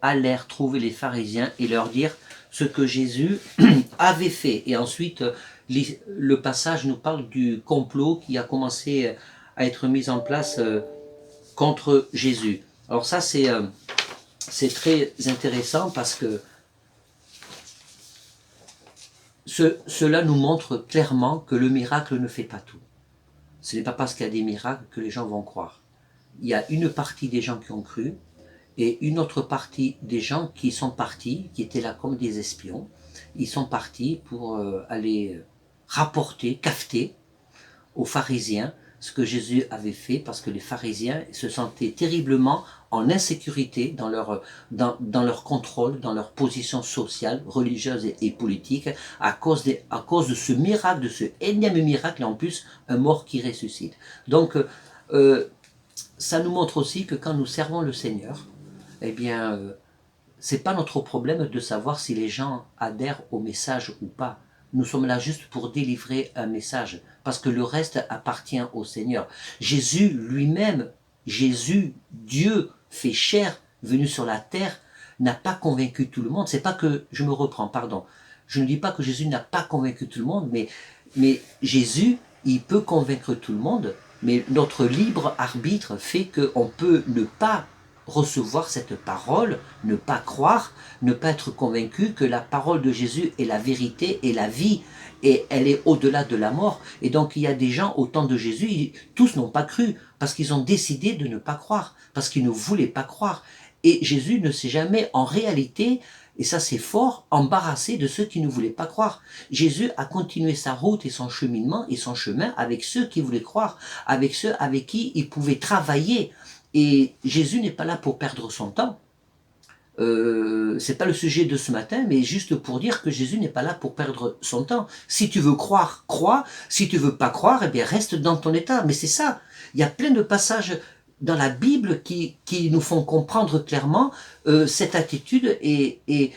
allèrent trouver les pharisiens et leur dire ce que Jésus avait fait. Et ensuite, le passage nous parle du complot qui a commencé à être mis en place contre Jésus. Alors ça, c'est très intéressant parce que cela nous montre clairement que le miracle ne fait pas tout. Ce n'est pas parce qu'il y a des miracles que les gens vont croire. Il y a une partie des gens qui ont cru et une autre partie des gens qui sont partis, qui étaient là comme des espions. Ils sont partis pour aller rapporter, cafeter aux pharisiens ce que Jésus avait fait, parce que les pharisiens se sentaient terriblement en insécurité dans leur contrôle, dans leur position sociale, religieuse et politique, à cause de ce miracle, de ce énième miracle, et en plus un mort qui ressuscite. Donc ça nous montre aussi que quand nous servons le Seigneur, eh bien c'est pas notre problème de savoir si les gens adhèrent au message ou pas. Nous sommes là juste pour délivrer un message, parce que le reste appartient au Seigneur. Jésus lui-même, Jésus, Dieu fait chair, venu sur la terre, n'a pas convaincu tout le monde. C'est pas que, je me reprends, pardon. Je ne dis pas que Jésus n'a pas convaincu tout le monde, mais Jésus, il peut convaincre tout le monde, mais notre libre arbitre fait qu'on peut ne pas recevoir cette parole, ne pas croire, ne pas être convaincu que la parole de Jésus est la vérité et la vie, et elle est au-delà de la mort. Et donc il y a des gens au temps de Jésus, tous n'ont pas cru, parce qu'ils ont décidé de ne pas croire, parce qu'ils ne voulaient pas croire. Et Jésus ne s'est jamais en réalité, et ça c'est fort, embarrassé de ceux qui ne voulaient pas croire. Jésus a continué sa route et son cheminement et son chemin avec ceux qui voulaient croire, avec ceux avec qui il pouvait travailler. Et Jésus n'est pas là pour perdre son temps. C'est pas le sujet de ce matin, mais juste pour dire que Jésus n'est pas là pour perdre son temps. Si tu veux croire, crois. Si tu veux pas croire, eh bien reste dans ton état. Mais c'est ça. Il y a plein de passages dans la Bible qui nous font comprendre clairement cette attitude et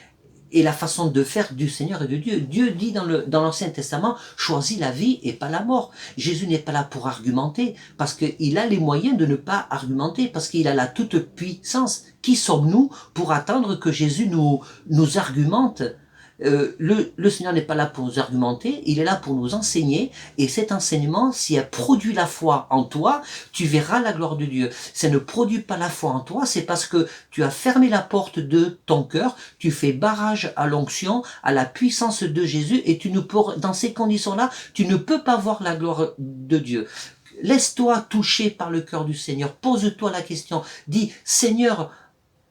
la façon de faire du Seigneur et de Dieu. Dieu dit dans l'Ancien Testament, choisis la vie et pas la mort. Jésus n'est pas là pour argumenter, parce qu'il a les moyens de ne pas argumenter, parce qu'il a la toute puissance. Qui sommes-nous pour attendre que Jésus nous argumente? Le Seigneur n'est pas là pour nous argumenter, il est là pour nous enseigner, et cet enseignement, si elle produit la foi en toi, tu verras la gloire de Dieu. Si elle ne produit pas la foi en toi, c'est parce que tu as fermé la porte de ton cœur, tu fais barrage à l'onction, à la puissance de Jésus, et dans ces conditions-là, tu ne peux pas voir la gloire de Dieu. Laisse-toi toucher par le cœur du Seigneur, pose-toi la question, dis, Seigneur,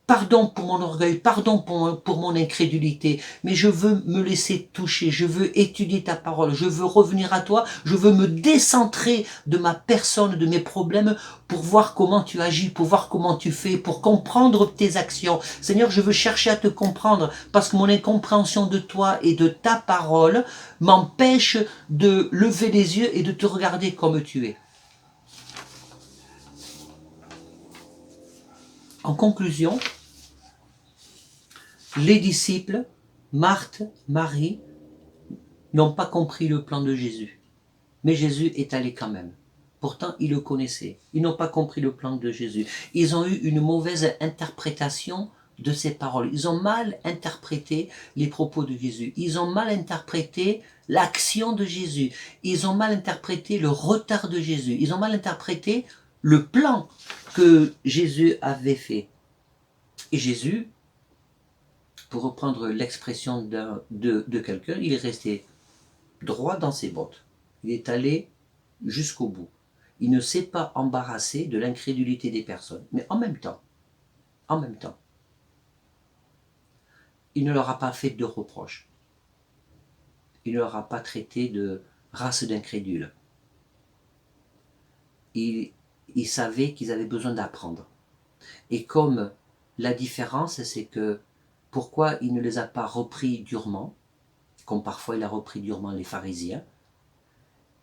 pardon pour mon orgueil, pardon pour mon incrédulité, mais je veux me laisser toucher, je veux étudier ta parole, je veux revenir à toi, je veux me décentrer de ma personne, de mes problèmes, pour voir comment tu agis, pour voir comment tu fais, pour comprendre tes actions. Seigneur, je veux chercher à te comprendre, parce que mon incompréhension de toi et de ta parole m'empêche de lever les yeux et de te regarder comme tu es. En conclusion, les disciples, Marthe, Marie, n'ont pas compris le plan de Jésus. Mais Jésus est allé quand même. Pourtant, ils le connaissaient. Ils n'ont pas compris le plan de Jésus. Ils ont eu une mauvaise interprétation de ses paroles. Ils ont mal interprété les propos de Jésus. Ils ont mal interprété l'action de Jésus. Ils ont mal interprété le retard de Jésus. Ils ont mal interprété le plan que Jésus avait fait. Et Jésus, pour reprendre l'expression de quelqu'un, il est resté droit dans ses bottes. Il est allé jusqu'au bout. Il ne s'est pas embarrassé de l'incrédulité des personnes. Mais en même temps, il ne leur a pas fait de reproches. Il ne leur a pas traité de race d'incrédules. Il savait qu'ils avaient besoin d'apprendre. Et comme la différence, c'est que pourquoi il ne les a pas repris durement, comme parfois il a repris durement les pharisiens,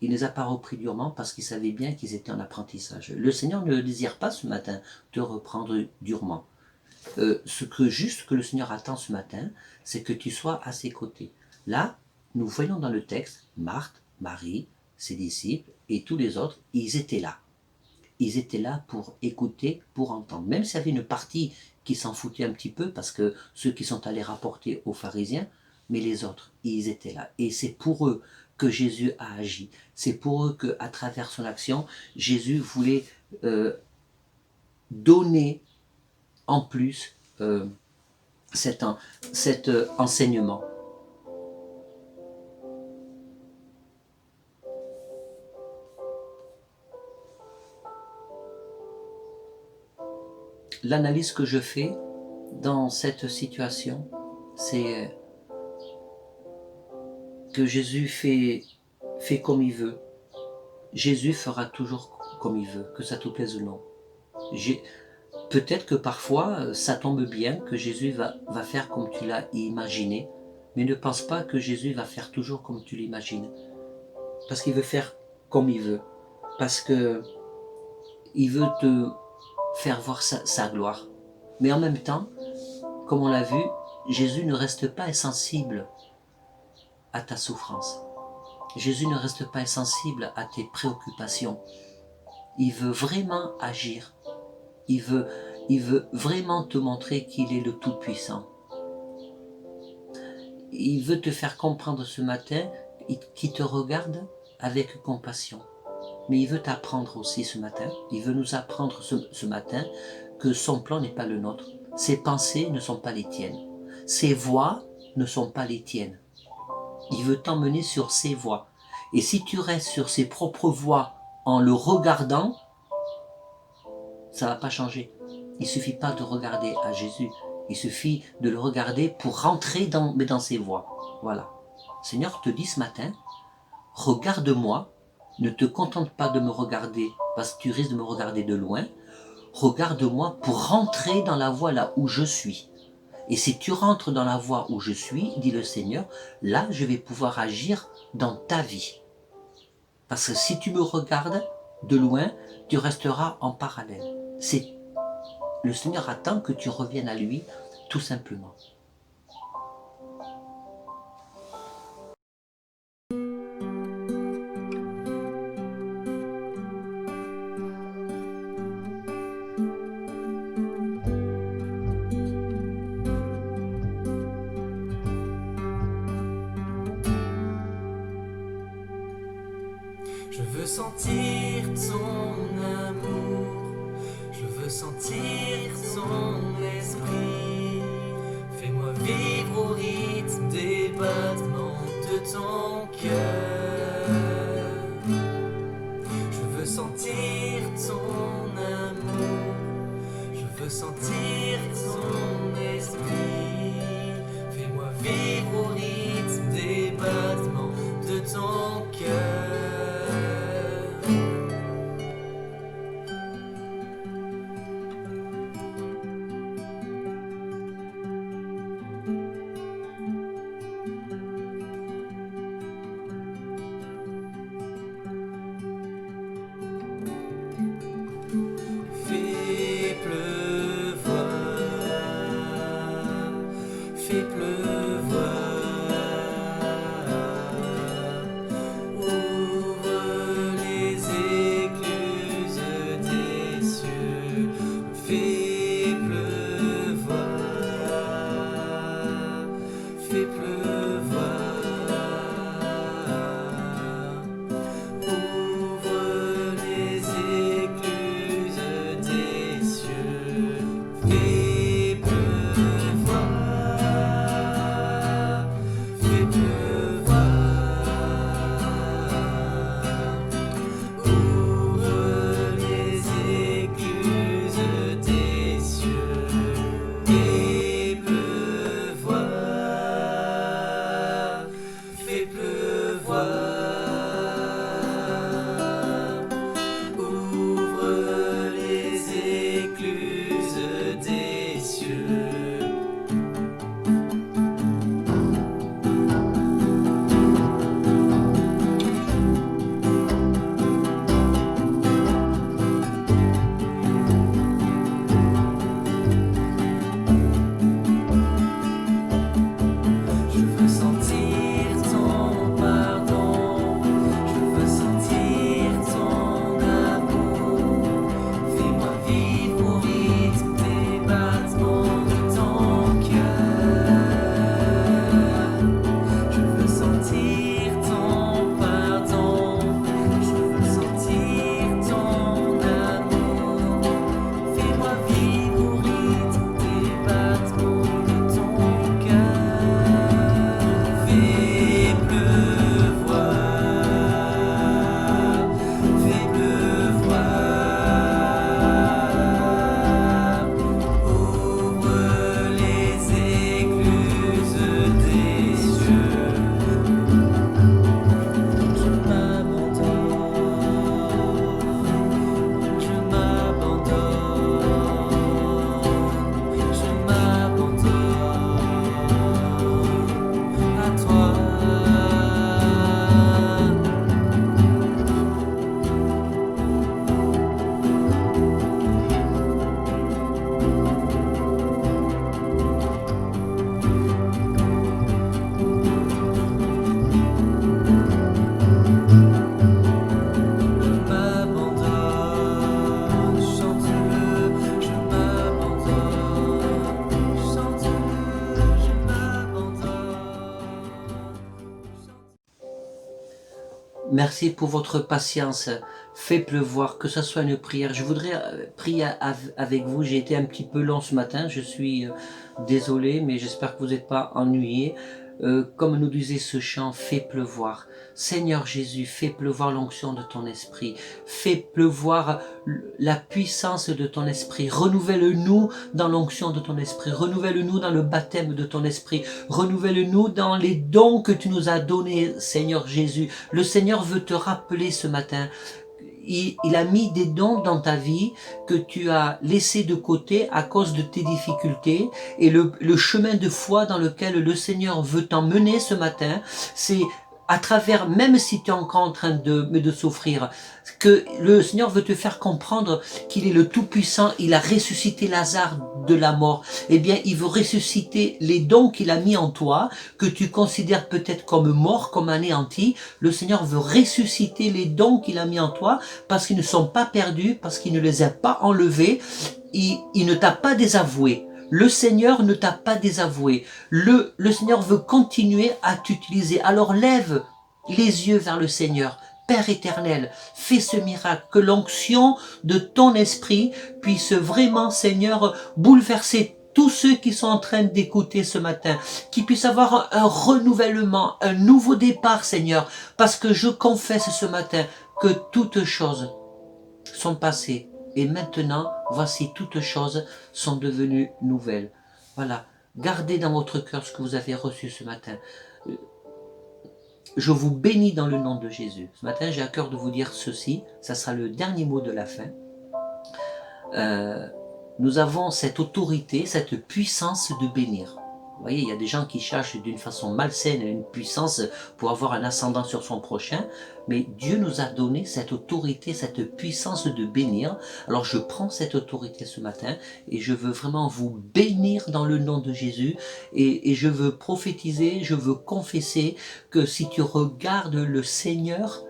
il ne les a pas repris durement parce qu'il savait bien qu'ils étaient en apprentissage. Le Seigneur ne désire pas ce matin te reprendre durement. Ce que le Seigneur attend ce matin, c'est que tu sois à ses côtés. Là, nous voyons dans le texte, Marthe, Marie, ses disciples et tous les autres, ils étaient là. Ils étaient là pour écouter, pour entendre. Même s'il y avait une partie qui s'en foutait un petit peu, parce que ceux qui sont allés rapporter aux pharisiens, mais les autres, ils étaient là. Et c'est pour eux que Jésus a agi. C'est pour eux qu'à travers son action, Jésus voulait donner en plus cet enseignement. L'analyse que je fais dans cette situation, c'est que Jésus fait comme il veut. Jésus fera toujours comme il veut, que ça te plaise ou non. Peut-être que parfois, ça tombe bien que Jésus va faire comme tu l'as imaginé, mais ne pense pas que Jésus va faire toujours comme tu l'imagines. Parce qu'il veut faire comme il veut. Parce que il veut te faire voir sa gloire. Mais en même temps, comme on l'a vu, Jésus ne reste pas insensible à ta souffrance. Jésus ne reste pas insensible à tes préoccupations. Il veut vraiment agir. Il veut vraiment te montrer qu'il est le Tout-Puissant. Il veut te faire comprendre ce matin qu'il te regarde avec compassion. Mais il veut t'apprendre aussi ce matin, il veut nous apprendre ce matin que son plan n'est pas le nôtre. Ses pensées ne sont pas les tiennes. Ses voies ne sont pas les tiennes. Il veut t'emmener sur ses voies. Et si tu restes sur ses propres voies en le regardant, ça ne va pas changer. Il ne suffit pas de regarder à Jésus. Il suffit de le regarder pour rentrer dans ses voies. Voilà. Le Seigneur te dit ce matin, regarde-moi. Ne te contente pas de me regarder parce que tu risques de me regarder de loin. Regarde-moi pour rentrer dans la voie là où je suis. Et si tu rentres dans la voie où je suis, dit le Seigneur, là je vais pouvoir agir dans ta vie. Parce que si tu me regardes de loin, tu resteras en parallèle. Le Seigneur attend que tu reviennes à lui, tout simplement. Je veux sentir ton amour, je veux sentir ton esprit. Fais-moi vivre au rythme des battements de ton cœur. Je veux sentir ton amour, je veux sentir ton esprit. Fais-moi vivre au rythme des battements de ton cœur. Fais pleuvoir Fais pleuvoir, fais pleuvoir. Ouvre les écluses des cieux. Fais pleuvoir, fais pleuvoir. Ouvre les écluses des cieux. Fais pleuvoir, fais pleuvoir. Ouvre les écluses des cieux. Je veux sentir ton pardon, je veux sentir ton amour. Fais-moi vivre au rythme des battements de ton cœur. Je veux sentir ton pardon, je veux sentir ton amour. Fais-moi vivre au rythme des battements de ton cœur. Fais pleuvoir, fais pleuvoir. Ouvre les écluses des cieux. Je m'abandonne, je m'abandonne, je m'abandonne à toi. Je m'abandonne, chante-le, je m'abandonne, chante-le, je m'abandonne. Merci pour votre patience. Fais pleuvoir, que ce soit une prière. Je voudrais prier avec vous. J'ai été un petit peu long ce matin. Je suis désolé, mais j'espère que vous n'êtes pas ennuyés. Comme nous disait ce chant, fais pleuvoir. Seigneur Jésus, fais pleuvoir l'onction de ton esprit. Fais pleuvoir la puissance de ton esprit. Renouvelle-nous dans l'onction de ton esprit. Renouvelle-nous dans le baptême de ton esprit. Renouvelle-nous dans les dons que tu nous as donnés, Seigneur Jésus. Le Seigneur veut te rappeler ce matin. Il a mis des dons dans ta vie que tu as laissés de côté à cause de tes difficultés, et le chemin de foi dans lequel le Seigneur veut t'emmener ce matin, c'est à travers, même si tu es encore en train de souffrir, que le Seigneur veut te faire comprendre qu'il est le Tout-Puissant. Il a ressuscité Lazare de la mort. Eh bien, il veut ressusciter les dons qu'il a mis en toi, que tu considères peut-être comme morts, comme anéantis. Le Seigneur veut ressusciter les dons qu'il a mis en toi, parce qu'ils ne sont pas perdus, parce qu'il ne les a pas enlevés. Il ne t'a pas désavoué. Le Seigneur ne t'a pas désavoué. Le Seigneur veut continuer à t'utiliser. Alors lève les yeux vers le Seigneur. Père éternel, fais ce miracle, que l'onction de ton esprit puisse vraiment, Seigneur, bouleverser tous ceux qui sont en train d'écouter ce matin, qui puissent avoir un renouvellement, un nouveau départ, Seigneur, parce que je confesse ce matin que toutes choses sont passées. Et maintenant, voici toutes choses sont devenues nouvelles. Voilà, gardez dans votre cœur ce que vous avez reçu ce matin. Je vous bénis dans le nom de Jésus. Ce matin, j'ai à cœur de vous dire ceci, ça sera le dernier mot de la fin. Nous avons cette autorité, cette puissance de bénir. Vous voyez, il y a des gens qui cherchent d'une façon malsaine une puissance pour avoir un ascendant sur son prochain, mais Dieu nous a donné cette autorité, cette puissance de bénir. Alors je prends cette autorité ce matin et je veux vraiment vous bénir dans le nom de Jésus, et je veux prophétiser, je veux confesser que si tu regardes le Seigneur,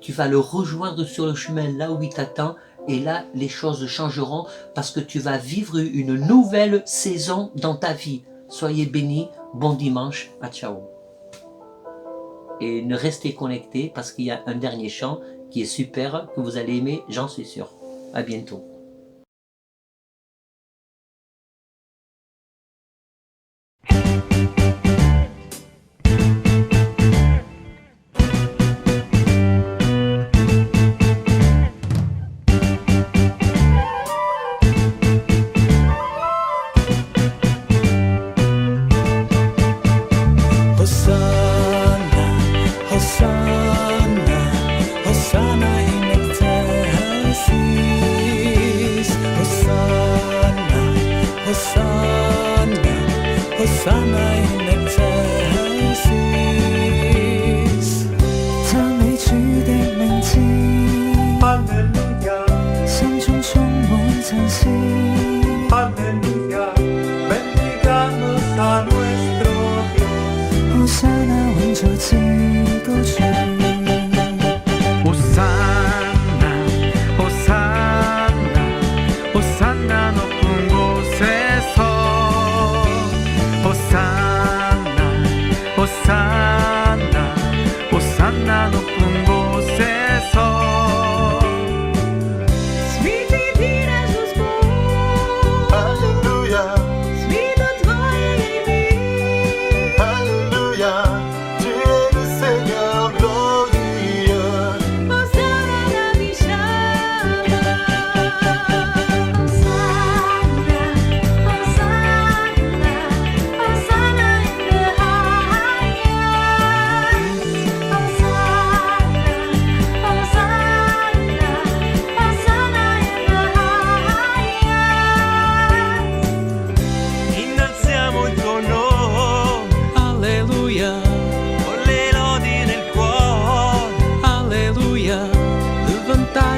tu vas le rejoindre sur le chemin là où il t'attend, et là les choses changeront parce que tu vas vivre une nouvelle saison dans ta vie. Soyez bénis, bon dimanche, à ciao. Et ne restez connectés parce qu'il y a un dernier chant qui est super, que vous allez aimer, j'en suis sûr. À bientôt.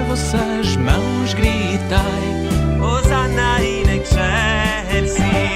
vossas mãos gritai, Hosanna in excelsis.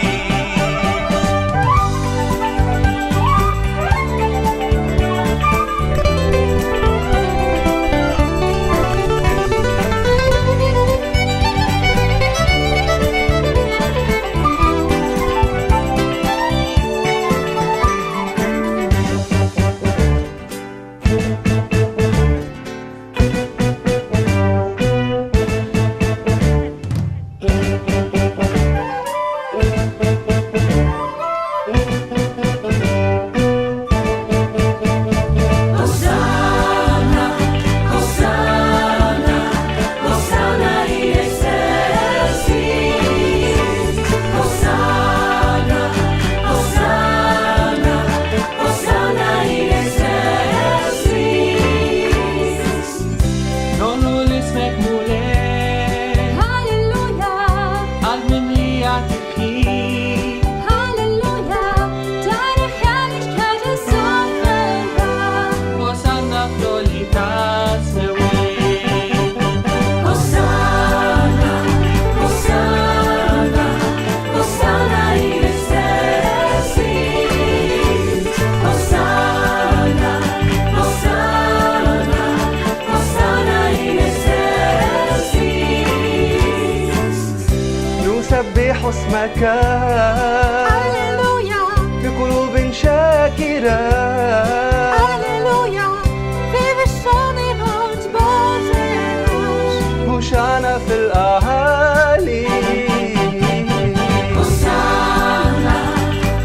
نسبح اسمك Alléluia, بقلوب شاكرة Alléluia, vive sonner vårt Božeš. هوشعنا في الأعالي Hosanna,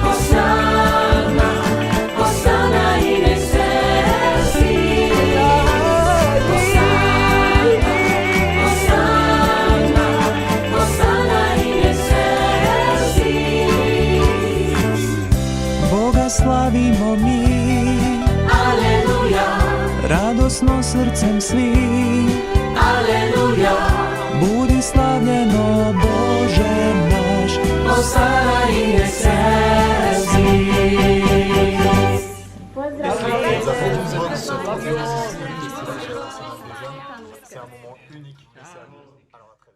Hosanna, Hosanna in excelsis. Hosanna, Hosanna in excelsis. Boga slavimo mi, Aleluja, radosno srcem svi. Aleluja, Budi slavljeno Bože naš. Hosanna in excelsis. C'est un moment unique. Et ça, alors après,